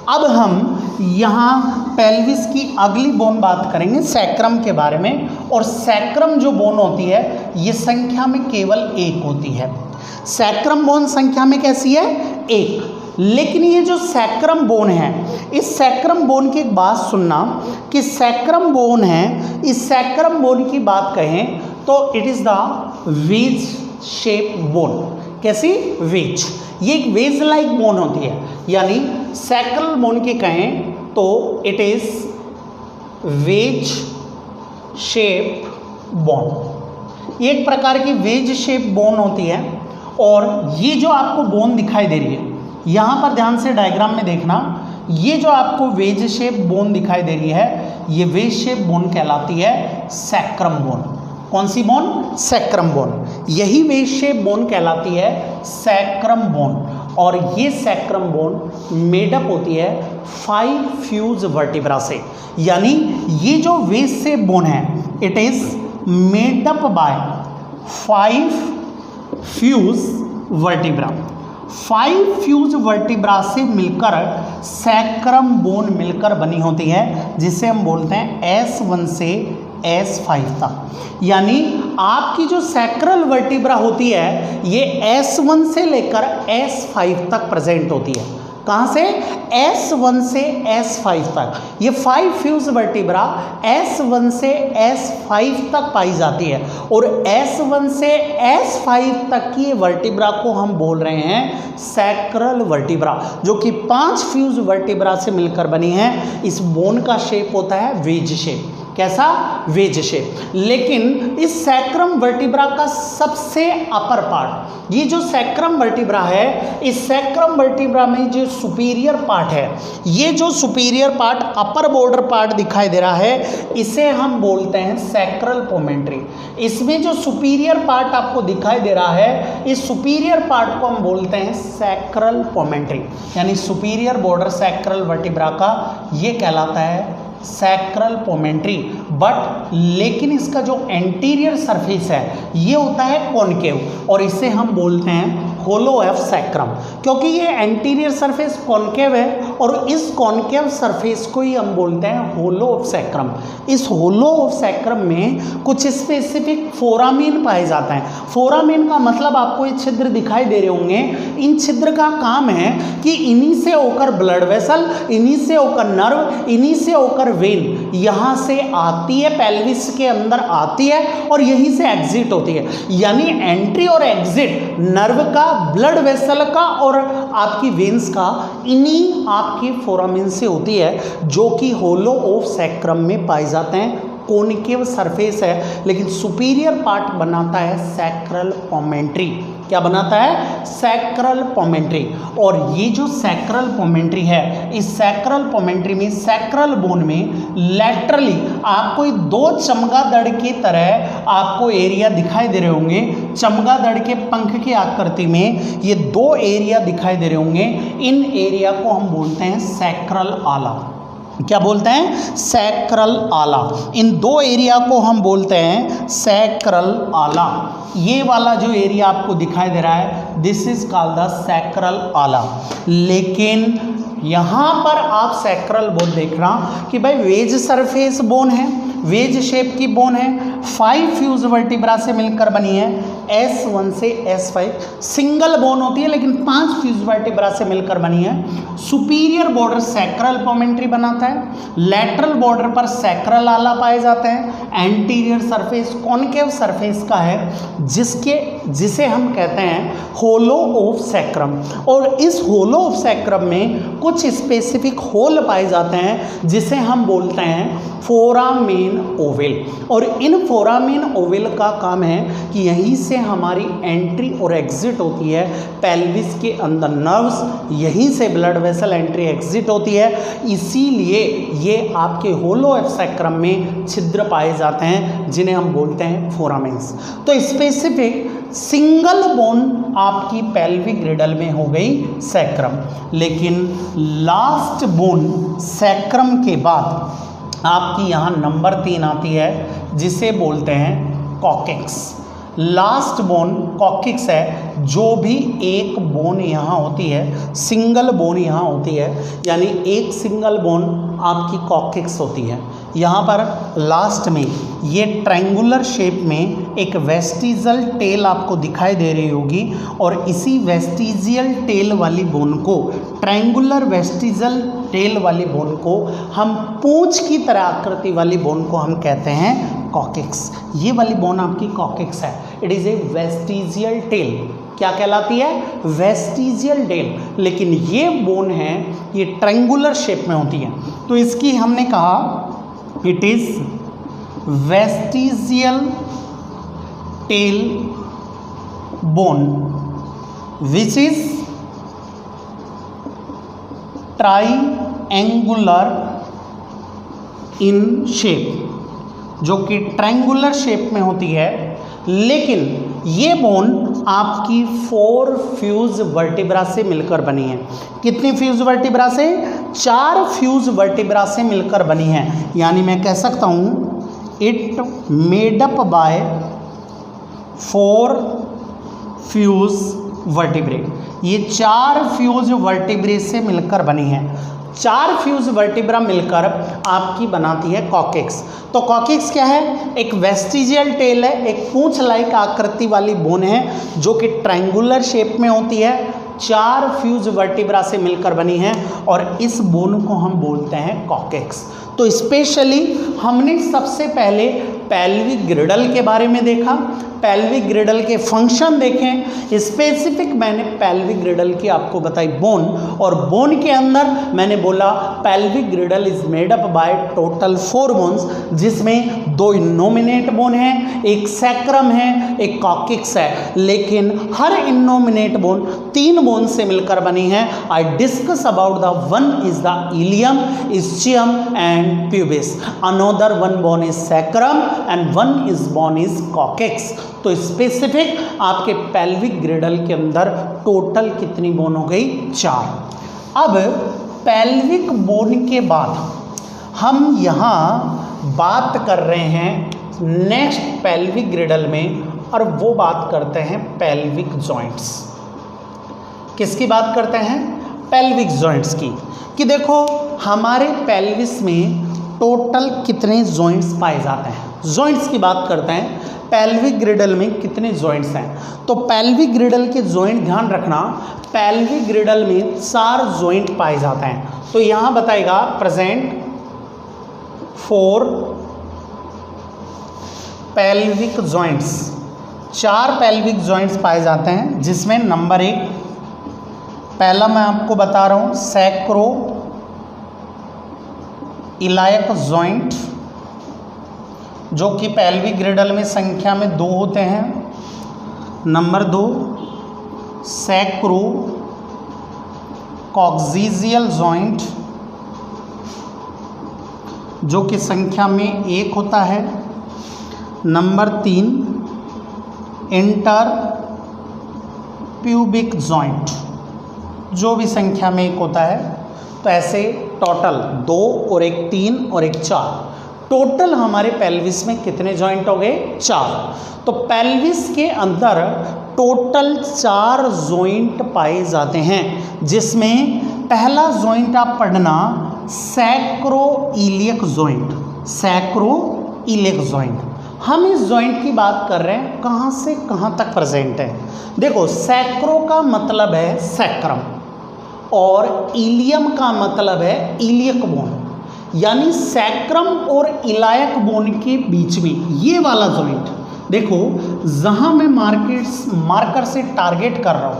अब हम यहाँ पेल्विस की अगली बोन बात करेंगे सैक्रम के बारे में। और सैक्रम जो बोन होती है ये संख्या में केवल 1 होती है। सैक्रम बोन संख्या में कैसी है? 1। लेकिन ये जो सैक्रम बोन है, इस सैक्रम बोन की एक बात सुनना कि सैक्रम बोन है, इस सैक्रम बोन की बात कहें तो it is the ways shape bone. कैसी? वेज। ये एक वेज लाइक बोन होती है, यानी सैक्रल बोन की कहें तो it is veg shape bone. ये एक प्रकार की वेज शेप बोन होती है। और ये जो आपको बोन दिखाई दे रही है, यहाँ पर ध्यान से डायग्राम में देखना, ये जो आपको वेज शेप बोन दिखाई दे रही है, ये वेज शेप बोन कहलाती है सैक्रम बोन। कौन सी बोन? Sacrum bone. यही वेज शेप बोन कहलाती है सैक्रम बोन। और ये सैक्रम बोन मेडअप होती है 5 फ्यूज वर्टिब्रा से। यानी ये जो वेज शेप बोन है, it is made up by 5 fuse vertebra. 5 fuse vertebra से मिलकर सैक्रम बोन मिलकर बनी होती है, जिसे हम बोलते हैं S1 से S5 तक। यानी आपकी जो सैक्रल वर्टिब्रा होती है ये S1 से लेकर S5 तक प्रेजेंट होती है। कहाँ से? S1 से S5 तक। ये 5 फ्यूज वर्टिब्रा S1 से S5 तक पाई जाती है। और S1 से S5 तक की वर्टिब्रा को हम बोल रहे हैं सैक्रल वर्टिब्रा, जो कि 5 फ्यूज वर्टिब्रा से मिलकर बनी है। इस बोन का शेप होता है वेज शेप। कैसा? Veg shape. लेकिन इस सैक्रम वर्टिब्रा का सबसे अपर पार्ट, ये जो सैक्रम वर्टिब्रा है, इस सैक्रम वर्टिब्रा में जो सुपीरियर पार्ट है, ये जो superior part upper border part दिखाई दे रहा है, इसे हम बोलते हैं सैक्रल पोमेंट्री। इसमें जो सुपीरियर पार्ट आपको दिखाई दे रहा है, इस सुपीरियर पार्ट को हम बोलते हैं सैक्रल पोमेंट्री। यानी सुपीरियर बॉर्डर सैक्रल वर्टिब्रा का ये कहलाता है सैक्रल पोमेंट्री। बट लेकिन इसका जो एंटीरियर सरफेस है ये होता है कॉनकेव, और इसे हम बोलते हैं होलो ऑफ सैक्रम, क्योंकि ये एंटीरियर सरफेस कॉन्केव है और इस कॉन्केव सरफेस को ही हम बोलते हैं होलो ऑफ सैक्रम। इस होलो ऑफ सैक्रम में कुछ स्पेसिफिक फोरामीन पाए जाते हैं। फोरामीन का मतलब आपको ये छिद्र दिखाई दे रहे होंगे, इन छिद्र का काम है कि इन्हीं से होकर ब्लड वेसल, इन्हीं से होकर नर्व, इन्हीं से होकर वेन यहाँ से आती है, पेल्विस के अंदर आती है और यहीं से एग्जिट होती है। यानी एंट्री और एग्जिट नर्व का, ब्लड वेसल का और आपकी वेन्स का इन्हीं आपकी फोरामिन से होती है, जो कि होलो ऑफ सैक्रम में पाए जाते हैं। कोनिकेव सरफेस है लेकिन सुपीरियर पार्ट बनाता है सैक्रल पोमेंट्री। क्या बनाता है? सैक्रल पोमेंट्री। और ये जो सैक्रल पोमेंट्री है, इस सैक्रल पोमेंट्री में, सैक्रल बोन में लैटरली आपको ये दो चमगादड़ की तरह आपको एरिया दिखाई दे रहे होंगे। चमगादड़ के पंख की आकृति में ये दो एरिया दिखाई दे रहे होंगे। इन एरिया को हम बोलते हैं सैक्रल आला। क्या बोलते हैं? सैक्रल आला। इन दो एरिया को हम बोलते हैं सैक्रल आला। ये वाला जो एरिया आपको दिखाई दे रहा है, this is called the sacral आला। लेकिन यहाँ पर आप सैक्रल बोन देख रहा कि भाई वेज सरफेस बोन है, वेज शेप की बोन है, 5 फ्यूज वर्टिब्रा से मिलकर बनी है। S1 से S5 सिंगल बोन होती है लेकिन 5 फ्यूज वर्टिब्रा से मिलकर बनी है। सुपीरियर बॉर्डर सैक्रल पोमेंट्री बनाता है, लैटरल बॉर्डर पर सैक्रल आला पाए जाते हैं। एंटीरियर सरफेस कॉन्केव सरफेस का है, जिसे हम कहते हैं होलो ऑफ सैक्रम। और इस होलो ऑफ सैक्रम में कुछ स्पेसिफिक होल पाए जाते हैं जिसे हम बोलते हैं फोरामेन ओवल। और इन फोरामेन ओवल का काम है कि यहीं से हमारी एंट्री और एग्जिट होती है पेल्विस के अंदर। नर्व्स, यहीं से ब्लड वेसल एंट्री एग्जिट होती है। इसीलिए ये आपके होलो ऑफ सैक्रम में छिद्र पाए जाते हैं जिन्हें हम बोलते हैं फोरामेन्स। तो स्पेसिफिक सिंगल बोन आपकी पेल्विक ग्रिडल में हो गई सैक्रम। लेकिन लास्ट बोन सैक्रम के बाद आपकी यहाँ नंबर 3 आती है जिसे बोलते हैं कॉकेक्स। लास्ट बोन कॉकेक्स है। जो भी एक बोन यहाँ होती है, सिंगल बोन यहाँ होती है, यानी एक सिंगल बोन आपकी कॉकेक्स होती है। यहाँ पर लास्ट में ये ट्रायंगुलर शेप में एक वेस्टिजियल टेल आपको दिखाई दे रही होगी और इसी वेस्टिजियल टेल वाली बोन को, ट्रायंगुलर वेस्टिजियल टेल वाली बोन को हम पूंछ की तरह आकृति वाली बोन को हम कहते हैं कॉकेक्स। ये वाली बोन आपकी कॉकेक्स है। It is a vestigial tail. क्या कहलाती है? Vestigial tail. लेकिन ये बोन है, ये ट्रायंगुलर शेप में होती है, तो इसकी हमने कहा it is vestigial tail bone which is triangular in shape, जो कि ट्रायंगुलर शेप में होती है। लेकिन ये बोन आपकी 4 फ्यूज वर्टिब्रा से मिलकर बनी है। कितनी फ्यूज वर्टिब्रा से? 4 फ्यूज वर्टिब्रा से मिलकर बनी है। यानी मैं कह सकता हूँ it made up bye 4 fuse vertebrae. ये 4 फ्यूज वर्टिब्रे से मिलकर बनी है। 4 फ्यूज वर्टिब्रा मिलकर आपकी बनाती है कॉकेक्स। तो कॉकेक्स क्या है? एक वेस्टिजियल टेल है, एक पूंछ लाइक आकृति वाली बोन है जो कि ट्रायंगुलर शेप में होती है, 4 फ्यूज वर्टिब्रा से मिलकर बनी है और इस बोन को हम बोलते हैं कॉकेक्स। तो स्पेशली हमने सबसे पहले पेल्विक ग्रिडल के बारे में देखा, पेल्विक ग्रिडल के फंक्शन देखें। स्पेसिफिक मैंने पेल्विक ग्रिडल की आपको बताई बोन, और बोन के अंदर मैंने बोला pelvic ग्रिडल is made up by total 4 bones, जिसमें 2 इनोमिनेट बोन है, एक सैक्रम है, एक कॉकेक्स है। लेकिन हर इनोमिनेट बोन 3 बोन से मिलकर बनी है। I discuss about the one is the ilium, ischium and pubis. Another one bone is sacrum and one is bone is coccyx. तो स्पेसिफिक आपके पेल्विक ग्रिडल के अंदर टोटल कितनी बोन हो गई? 4। अब पेल्विक बोन के बाद हम यहाँ बात कर रहे हैं नेक्स्ट पेल्विक ग्रिडल में, और वो बात करते हैं पेल्विक जॉइंट्स। किसकी बात करते हैं? पेल्विक जॉइंट्स की। कि देखो हमारे पेल्विस में टोटल कितने जॉइंट्स पाए जाते हैं। जॉइंट्स की बात करते हैं, पेल्विक ग्रिडल में कितने जॉइंट्स हैं। तो पेल्विक ग्रिडल के जॉइंट ध्यान रखना, पेल्विक ग्रिडल में 4 जॉइंट पाए जाते हैं। तो यहाँ बताएगा present 4 pelvic joints, 4 pelvic joints पाए जाते हैं, जिसमें नंबर 1 पहला मैं आपको बता रहा हूँ सैक्रो इलायक जॉइंट, जो कि पेल्विक ग्रिडल में संख्या में 2 होते हैं। नंबर 2 सैक्रो कॉक्सीजियल जॉइंट, जो कि संख्या में 1 होता है। नंबर 3 इंटर प्यूबिक जॉइंट, जो भी संख्या में 1 होता है। तो ऐसे टोटल 2 और 1 3 और 1 4, टोटल हमारे पेल्विस में कितने जॉइंट हो गए? 4। तो पेल्विस के अंदर टोटल 4 जॉइंट पाए जाते हैं, जिसमें पहला जॉइंट आप पढ़ना सैक्रोइलियक जॉइंट। सैक्रोइलियक जॉइंट, हम इस जॉइंट की बात कर रहे हैं, कहाँ से कहाँ तक प्रेजेंट है। देखो सैक्रो का मतलब है सैक्रम और इलियम का मतलब है इलियक बोन, यानी सैक्रम और इलायक बोन के बीच में ये वाला जॉइंट। देखो जहाँ मैं मार्कर से टारगेट कर रहा हूँ,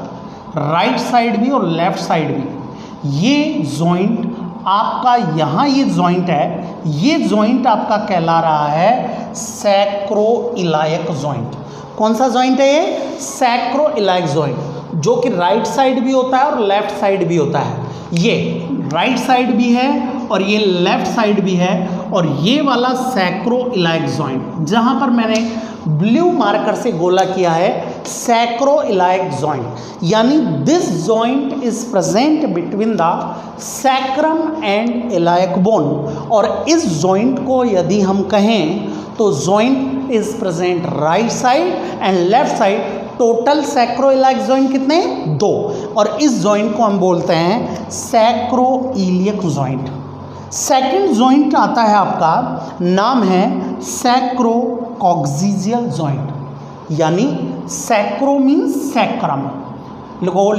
राइट साइड भी और लेफ्ट साइड भी, ये जॉइंट आपका यहाँ ये जॉइंट है, ये जॉइंट आपका कहला रहा है सैक्रोइलायक जॉइंट। कौन सा जॉइंट है ये? सैक्रोइलायक जॉइंट, जो कि राइट साइड भी होता है और लेफ्ट साइड भी होता है। ये राइट साइड भी है और ये लेफ्ट साइड भी है, और ये वाला सैक्रोइलायक जॉइंट जहाँ पर मैंने ब्लू मार्कर से गोला किया है सैक्रोइलायक जॉइंट, यानी this joint is present between the sacrum and iliac bone. और इस जॉइंट को यदि हम कहें तो joint is present right side and left side. Total sacroiliac joint कितने? 2, और इस जॉइंट को हम बोलते हैं सैक्रोइलियक जॉइंट। सेकंड जॉइंट आता है आपका, नाम है सैक्रोकॉक्सीजियल जॉइंट, यानी सैक्रो मीन्स सैक्रम,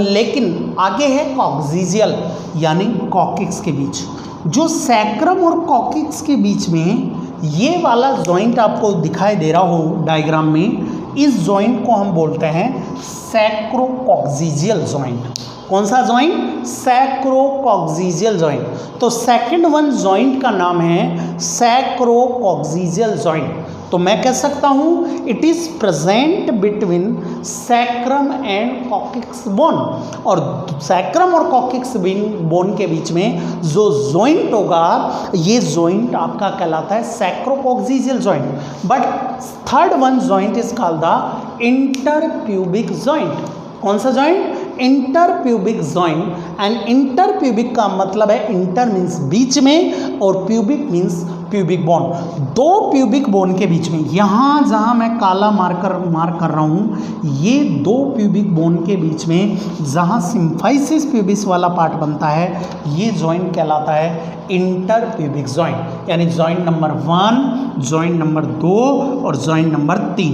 लेकिन आगे है कॉक्सीजियल यानी कॉकिक्स के बीच। जो सैक्रम और कॉकिक्स के बीच में ये वाला जॉइंट आपको दिखाई दे रहा हो डायग्राम में, इस जॉइंट को हम बोलते हैं सैक्रोकॉक्सीजियल जॉइंट। कौन सा जॉइंट? Sacrococcygeal joint. तो सेकंड वन जॉइंट का नाम है सैक्रोकॉक्सीजियल जॉइंट। तो मैं कह सकता हूँ it is present between sacrum and coccyx bone, और सैक्रम और कॉकिक्स बोन के बीच में जो जॉइंट होगा ये जॉइंट आपका कहलाता है sacrococcygeal joint. But third one joint is called the interpubic joint. कौन सा joint? Interpubic joint. And interpubic का मतलब है इंटर मीन्स बीच में और pubic means pubic bone, 2 pubic bone के बीच में। यहाँ जहाँ मैं काला मार्क कर रहा हूँ, ये 2 प्यूबिक बोन के बीच में जहाँ सिम्फाइसिस प्यूबिस वाला पार्ट बनता है, ये जॉइंट कहलाता है इंटरप्यूबिक जॉइंट। यानी जॉइंट नंबर 1, जॉइंट नंबर 2 और जॉइंट नंबर 3।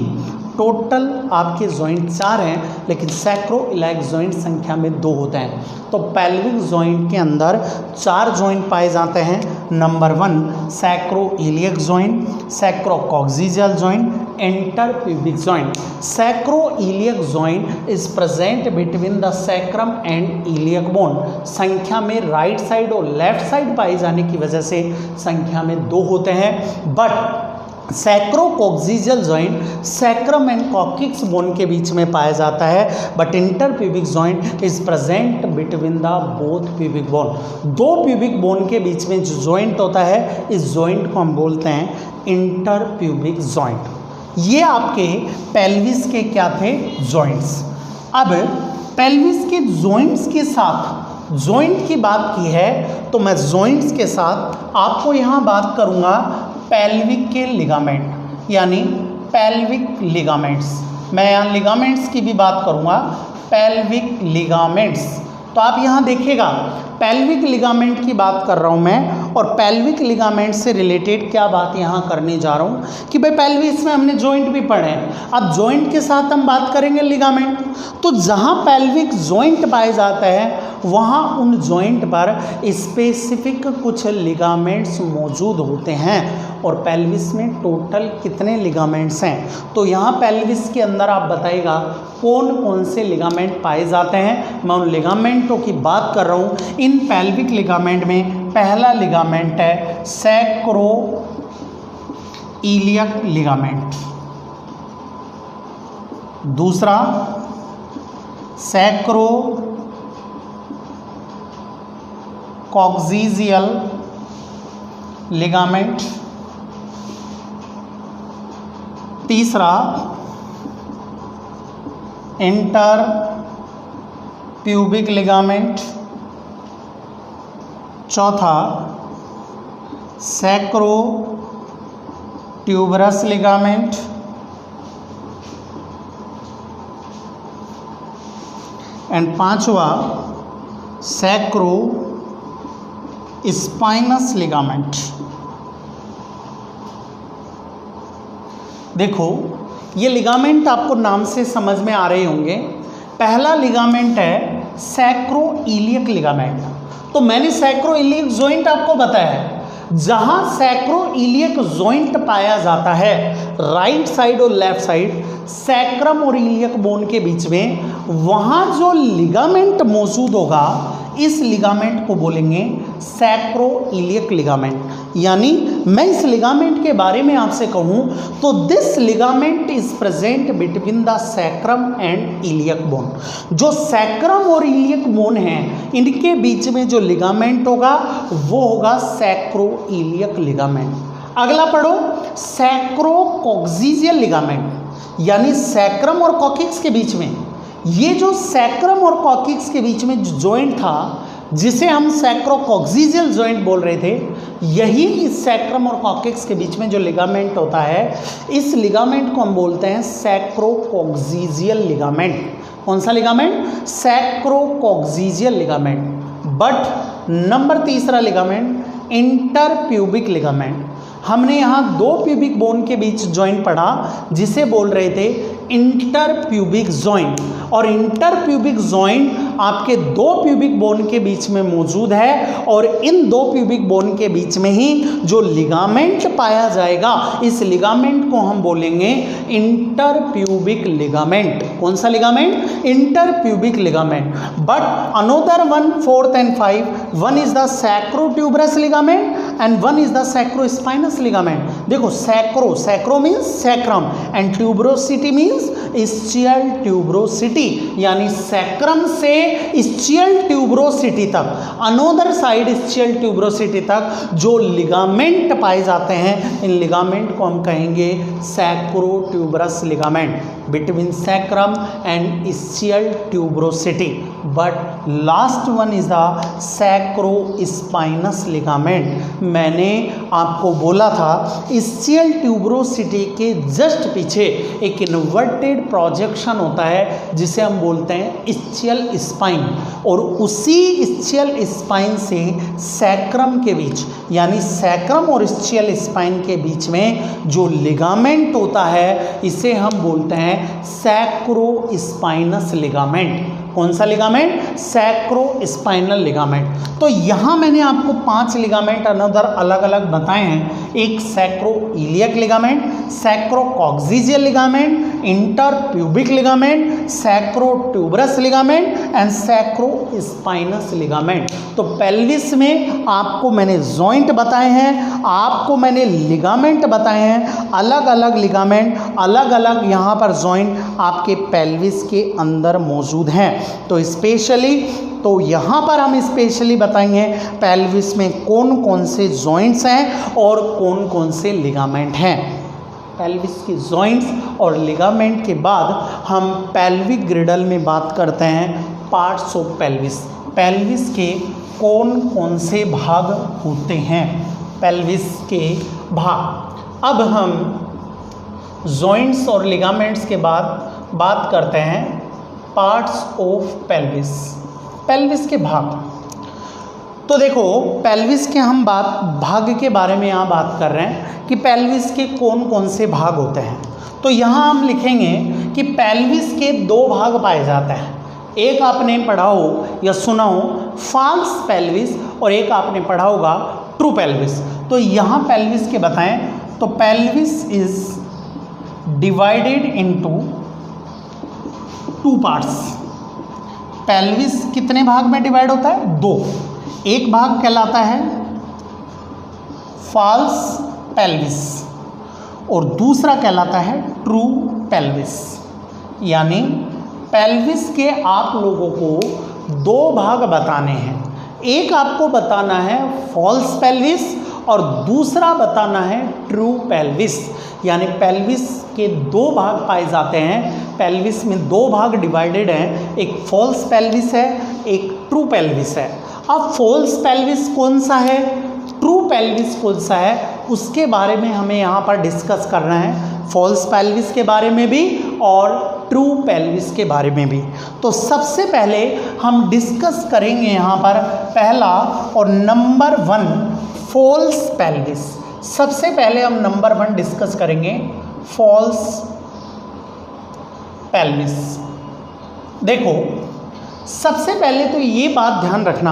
टोटल आपके जॉइंट 4 हैं, लेकिन सैक्रोइलायक जॉइंट संख्या में 2 होते हैं। तो पेल्विक जॉइंट के अंदर 4 जॉइंट पाए जाते हैं। Number 1 sacroiliac joint, sacrococcygeal joint, interpubic joint. Sacroiliac joint is present between the sacrum and iliac bone. संख्या में राइट साइड और लेफ्ट साइड पाए जाने की वजह से संख्या में 2 होते हैं। But sacrococcygeal joint sacrum and coccyx bone के बीच में पाया जाता है, but interpubic joint is present between the both pubic bone. 2 pubic bone के बीच में जो जॉइंट होता है, इस जॉइंट को हम बोलते हैं इंटरप्यूबिक जॉइंट। ये आपके पेल्विस के क्या थे? जॉइंट्स। अब पेल्विस के जॉइंट्स के साथ जॉइंट की बात की है, तो मैं जॉइंट्स के साथ आपको यहाँ बात करूँगा पेल्विक के लिगामेंट, यानी पेल्विक लिगामेंट्स। मैं यहाँ लिगामेंट्स की भी बात करूँगा। Pelvic ligaments. तो आप यहाँ देखिएगा पेल्विक लिगामेंट की बात कर रहा हूँ मैं, और पेल्विक लिगामेंट से रिलेटेड क्या बात यहाँ करने जा रहा हूँ कि भाई पेल्विस में हमने जॉइंट भी पढ़े हैं, अब जॉइंट के साथ हम बात करेंगे लिगामेंट। तो जहाँ पेल्विक जॉइंट पाए जाता है वहाँ उन जॉइंट पर स्पेसिफिक कुछ लिगामेंट्स मौजूद होते हैं। और पेल्विस में टोटल कितने लिगामेंट्स हैं, तो यहाँ पेल्विस के अंदर आप बताइएगा कौन कौन से लिगामेंट पाए जाते हैं। मैं उन लिगामेंटों की बात कर रहा हूँ। इन पेल्विक लिगामेंट में पहला लिगामेंट है सैक्रो इलियक लिगामेंट, दूसरा सैक्रो कॉक्सीजियल लिगामेंट, तीसरा इंटर प्यूबिक लिगामेंट, चौथा सैक्रो ट्यूबरस लिगामेंट, एंड पांचवा सैक्रो स्पाइनस लिगामेंट। देखो ये लिगामेंट आपको नाम से समझ में आ रहे होंगे। पहला लिगामेंट है सैक्रो इलियक लिगामेंट। तो मैंने सैक्रो इलियक जॉइंट आपको बताया है, जहां सैक्रो इलियक जॉइंट पाया जाता है राइट साइड और लेफ्ट साइड सैक्रम और इलियक बोन के बीच में, वहां जो लिगामेंट मौजूद होगा इस लिगामेंट को बोलेंगे सैक्रो इलियक लिगामेंट। यानी मैं इस लिगामेंट के बारे में आपसे कहूं तो this ligament is present between the sacrum and iliac bone. जो सैक्रम और इलियक बोन है इनके बीच में जो लिगामेंट होगा वो होगा सैक्रो इलियक लिगामेंट। अगला पढ़ो सैक्रो कॉक्सीजियल लिगामेंट, यानी सैक्रम और कॉकिक्स के बीच में, ये जो सैक्रम और कॉकिक्स के बीच में जो जॉइंट था जिसे हम सैक्रोकॉक्सीजियल जॉइंट बोल रहे थे, यही इस सैक्रम और कॉकिक्स के बीच में जो लिगामेंट होता है इस लिगामेंट को हम बोलते हैं सैक्रोकॉक्सीजियल लिगामेंट। कौन सा ligament? Sacrococcygeal ligament. But number तीसरा लिगामेंट इंटर प्यूबिक लिगामेंट। हमने यहाँ दो प्यूबिक बोन के बीच जॉइंट पढ़ा जिसे बोल रहे थे इंटर प्यूबिक जॉइंट, और इंटर प्यूबिक जॉइंट आपके दो प्यूबिक बोन के बीच में मौजूद है, और इन दो प्यूबिक बोन के बीच में ही जो लिगामेंट पाया जाएगा इस लिगामेंट को हम बोलेंगे इंटर प्यूबिक लिगामेंट। कौन सा ligament? Inter pubic ligament. But another one, fourth and five, one is the sacrotuberous ligament and one is the sacrospinous ligament. देखो sacro means sacrum and tuberosity means ischial tuberosity, यानी सैक्रम से इस्चियल ट्यूबरोसिटी तक, अनोदर साइड इस्चियल ट्यूबरोसिटी तक जो लिगामेंट पाए जाते हैं इन लिगामेंट को हम कहेंगे sacrotuberous ligament between sacrum and ischial tuberosity. But last one is the sacrospinous ligament. मैंने आपको बोला था इस्चियल ट्यूबरोसिटी के जस्ट पीछे एक इन्वर्टेड प्रोजेक्शन होता है जिसे हम बोलते हैं इस्चियल स्पाइन, और उसी इस्चियल स्पाइन से सैक्रम के बीच, यानी सैक्रम और इस्चियल स्पाइन के बीच में जो लिगामेंट होता है इसे हम बोलते हैं सैक्रोस्पाइनस लिगामेंट। कौन सा लिगामेंट? सैक्रोस्पाइनल लिगामेंट। तो यहाँ मैंने आपको 5 लिगामेंट अनदर अलग अलग बताए हैं। एक sacro iliac ligament, sacrococcygeal ligament, inter pubic ligament, sacrotuberous ligament and sacrospinous ligament. तो पेल्विस में आपको मैंने जॉइंट बताए हैं, आपको मैंने लिगामेंट बताए हैं, अलग अलग लिगामेंट, अलग अलग यहाँ पर जॉइंट आपके पेल्विस के अंदर मौजूद हैं। तो स्पेशली तो यहाँ पर हम स्पेशली बताएंगे पेल्विस में कौन कौन से जॉइंट्स हैं और कौन कौन से लिगामेंट हैं। पेल्विस के जॉइंट्स और लिगामेंट के बाद हम पेल्विक ग्रिडल में बात करते हैं पार्ट्स ऑफ पेल्विस। पेल्विस के कौन कौन से भाग होते हैं, पेल्विस के भाग। अब हम जॉइंट्स और लिगामेंट्स के बाद बात करते हैं पार्ट्स ऑफ पेल्विस, पेल्विस के भाग। तो देखो पेल्विस के हम भाग के बारे में यहाँ बात कर रहे हैं कि पेल्विस के कौन कौन से भाग होते हैं। तो यहाँ हम लिखेंगे कि पेल्विस के 2 भाग पाए जाते हैं। एक आपने पढ़ा हो या सुना हो फॉल्स पेल्विस, और एक आपने पढ़ा होगा ट्रू पेल्विस। तो यहाँ पेल्विस के बताएं तो pelvis is divided into 2 parts. Pelvis कितने भाग में डिवाइड होता है? 2। एक भाग कहलाता है फॉल्स पेल्विस और दूसरा कहलाता है ट्रू पेल्विस। यानी पेल्विस के आप लोगों को 2 भाग बताने हैं। एक आपको बताना है फॉल्स पेल्विस और दूसरा बताना है ट्रू पेल्विस। यानी पेल्विस के 2 भाग पाए जाते हैं। पेल्विस में 2 भाग डिवाइडेड हैं, एक फॉल्स पेल्विस है, एक ट्रू पेल्विस है। अब फॉल्स पेल्विस कौन सा है, ट्रू पेल्विस कौन सा है, उसके बारे में हमें यहाँ पर डिस्कस करना है। फॉल्स पेल्विस के बारे में भी और ट्रू पेल्विस के बारे में भी। तो सबसे पहले हम डिस्कस करेंगे यहाँ पर पहला और नंबर 1 फॉल्स पेल्विस। सबसे पहले हम नंबर 1 डिस्कस करेंगे फॉल्स पेल्विस। देखो सबसे पहले तो ये बात ध्यान रखना,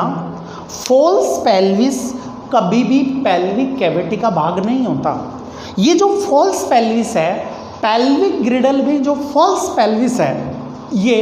फॉल्स पेल्विस कभी भी पेल्विक कैविटी का भाग नहीं होता। ये जो फॉल्स पेल्विस है, पेल्विक ग्रिडल में जो फॉल्स पेल्विस है, ये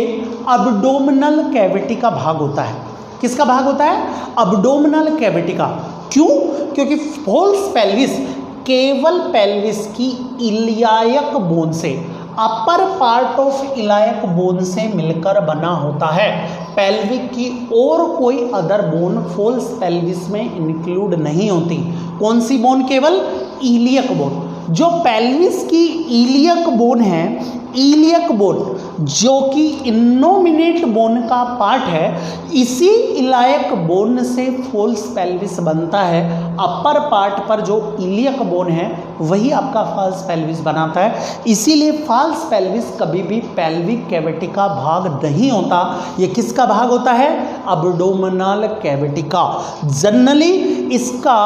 अब्डोमिनल कैविटी का भाग होता है। किसका भाग होता है? अब्डोमिनल कैविटी का। क्यों? क्योंकि फॉल्स पेल्विस केवल पेल्विस की इलियाक बोन से, अपर पार्ट ऑफ इलायक बोन से मिलकर बना होता है। पेल्विक की और कोई अदर बोन फॉल्स पेल्विस में इंक्लूड नहीं होती। कौन सी बोन? केवल इलियक बोन। जो पेल्विस की इलियक बोन है, इलियक बोन जो कि इनोमिनेट बोन का पार्ट है, इसी इलायक बोन से फॉल्स पेल्विस बनता है। अपर पार्ट पर जो इलियक बोन है वही आपका फॉल्स पेल्विस बनाता है। इसीलिए फॉल्स पेल्विस कभी भी पेल्विक कैविटी का भाग नहीं होता। ये किसका भाग होता है? अब्डोमिनल कैविटी का। जनरली इसका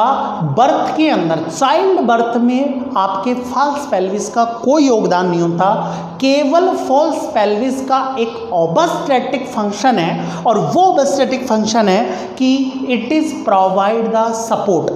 बर्थ के अंदर, चाइल्ड बर्थ में आपके फॉल्स पेल्विस का कोई योगदान नहीं होता। केवल फॉल्स पेल्विस का एक ऑबस्टेटिक फंक्शन है, और वो ऑबस्टेटिक फंक्शन है कि it is provide the support,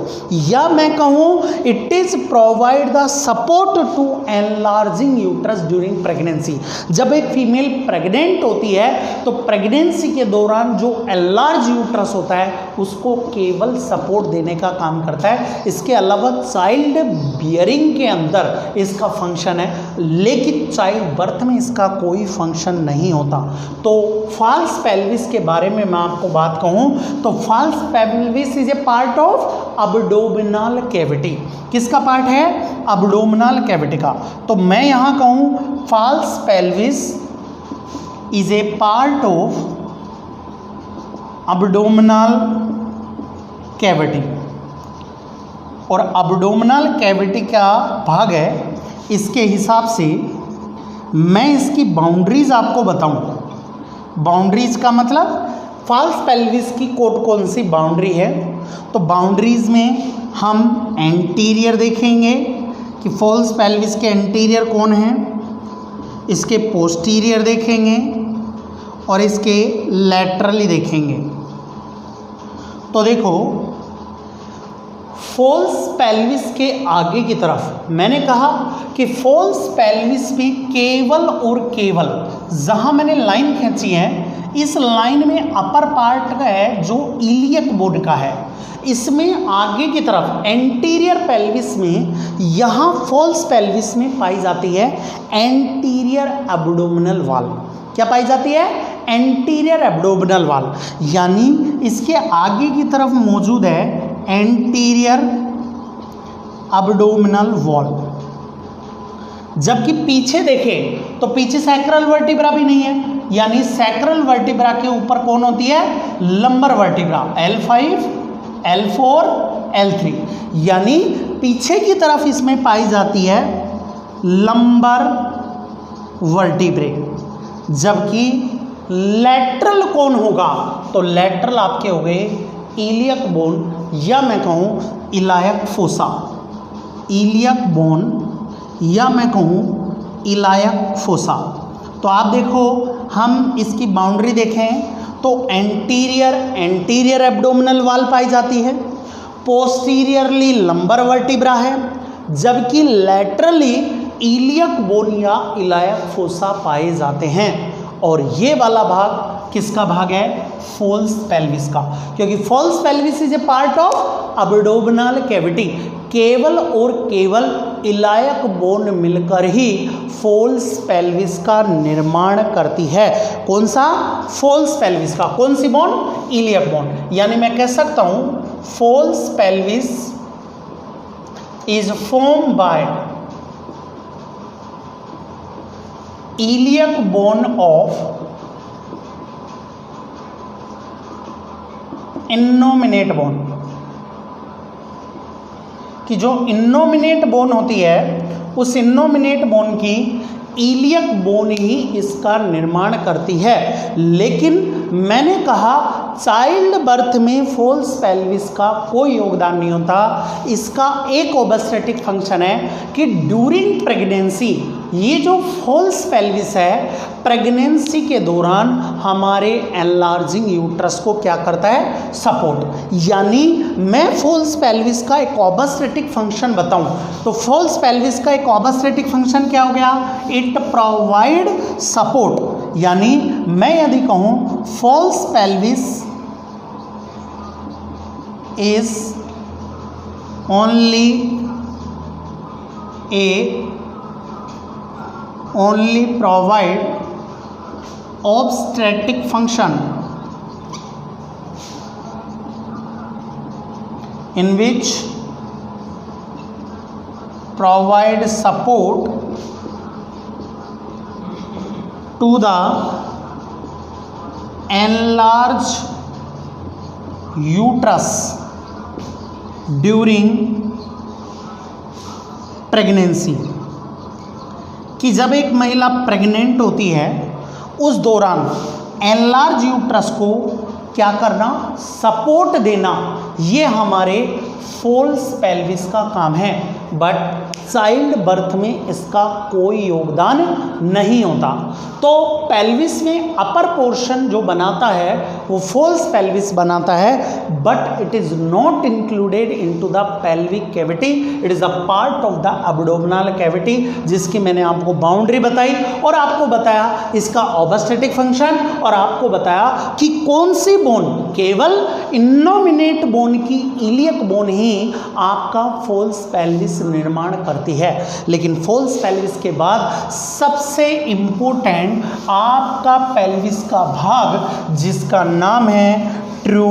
या मैं कहूँ it is provide the support to enlarging uterus during pregnancy. जब एक फीमेल प्रेग्नेंट होती है तो प्रेगनेंसी के दौरान जो एनलार्ज यूट्रस होता है उसको केवल सपोर्ट देने का काम करता है। इसके अलावा चाइल्ड बियरिंग के अंदर इसका फंक्शन है, लेकिन चाइल्ड बर्थ में इसका कोई फंक्शन नहीं होता। तो फॉल्स पेल्विस के बारे में मैं आपको बात कहूँ तो false pelvis is a part of abdominal cavity. किसका पार्ट है? अब्डोमिनल कैविटी का। तो मैं यहाँ कहूँ false pelvis is a part of abdominal cavity, और अब्डोमिनल कैविटी का भाग है। इसके हिसाब से मैं इसकी बाउंड्रीज आपको बताऊं। बाउंड्रीज का मतलब फॉल्स पेल्विस की कौन सी बाउंड्री है। तो बाउंड्रीज में हम एंटीरियर देखेंगे कि फॉल्स पेल्विस के एंटीरियर कौन है, इसके पोस्टीरियर देखेंगे और इसके लैटरली देखेंगे। तो देखो फॉल्स पेल्विस के आगे की तरफ मैंने कहा कि फॉल्स पेल्विस भी केवल और केवल, जहां मैंने लाइन खींची है इस लाइन में अपर पार्ट का है जो इलियक बोन का है, इसमें आगे की तरफ एंटीरियर पेल्विस में, यहाँ फॉल्स पेल्विस में पाई जाती है एंटीरियर एब्डोमिनल वॉल। क्या पाई जाती है? Anterior abdominal wall. यानी इसके आगे की तरफ मौजूद है एंटीरियर एब्डोमिनल वॉल। जबकि पीछे देखें तो पीछे सैक्रल वर्टिब्रा भी नहीं है, यानी सैक्रल वर्टिब्रा के ऊपर कौन होती है? Lumbar vertebra, L5, L4, L3। यानी पीछे की तरफ इसमें पाई जाती है लंबर वर्टिब्रे, जबकि लेटरल कौन होगा? तो लेटरल आपके हो गए इलियक बोन या मैं कहूँ इलायक फोसा, इलियक बोन या मैं कहूँ इलायक फोसा। तो आप देखो, हम इसकी बाउंड्री देखें तो एंटीरियर एब्डोमिनल वॉल पाई जाती है, पोस्टीरियरली लंबर वर्टिब्रा है, जबकि लैटरली इलियक बोन या इलायक फोसा पाए जाते हैं। और ये वाला भाग किसका भाग है? फॉल्स पेल्विस का, क्योंकि false pelvis is a part of abdominal cavity. केवल और केवल इलायक बोन मिलकर ही फॉल्स पेल्विस का निर्माण करती है। कौन सा? फॉल्स पेल्विस का। कौन सी बोन? Iliac bone. यानी मैं कह सकता हूं false pelvis is form by iliac bone of innominate bone, कि जो इनोमिनेट बोन होती है उस इनोमिनेट बोन की इलियक बोन ही इसका निर्माण करती है। लेकिन मैंने कहा चाइल्ड बर्थ में फॉल्स पेल्विस का कोई योगदान नहीं होता। इसका एक ओबस्टेटिक फंक्शन है कि ड्यूरिंग प्रेगनेंसी ये जो फॉल्स पेल्विस है प्रेगनेंसी के दौरान हमारे एनलार्जिंग यूट्रस को क्या करता है? सपोर्ट। यानी मैं फॉल्स पेल्विस का एक ओबस्टेटिक फंक्शन बताऊं तो फॉल्स पेल्विस का एक ओबस्टेटिक फंक्शन क्या हो गया? It provide support. यानी मैं यदि कहूं false pelvis is only provide obstetric function in which provide support to the enlarged uterus during pregnancy। कि जब एक महिला प्रेग्नेंट होती है उस दौरान एनलार्ज यूट्रस को क्या करना? सपोर्ट देना। ये हमारे फॉल्स पेल्विस का काम है। बट चाइल्ड बर्थ में इसका कोई योगदान नहीं होता। तो पेल्विस में अपर पोर्शन जो बनाता है वो फॉल्स पेल्विस बनाता है, but it is not included into the pelvic cavity. It is a part of the abdominal cavity, जिसकी मैंने आपको बाउंड्री बताई और आपको बताया इसका ओबस्टेटिक फंक्शन, और आपको बताया कि कौन सी बोन, केवल इनोमिनेट बोन की इलियक बोन ही आपका फॉल्स पेल्विस निर्माण करती है। लेकिन फॉल्स पेल्विस के बाद सबसे इंपॉर्टेंट आपका पेल्विस का भाग जिसका नाम है ट्रू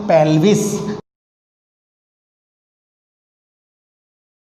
पेल्विस।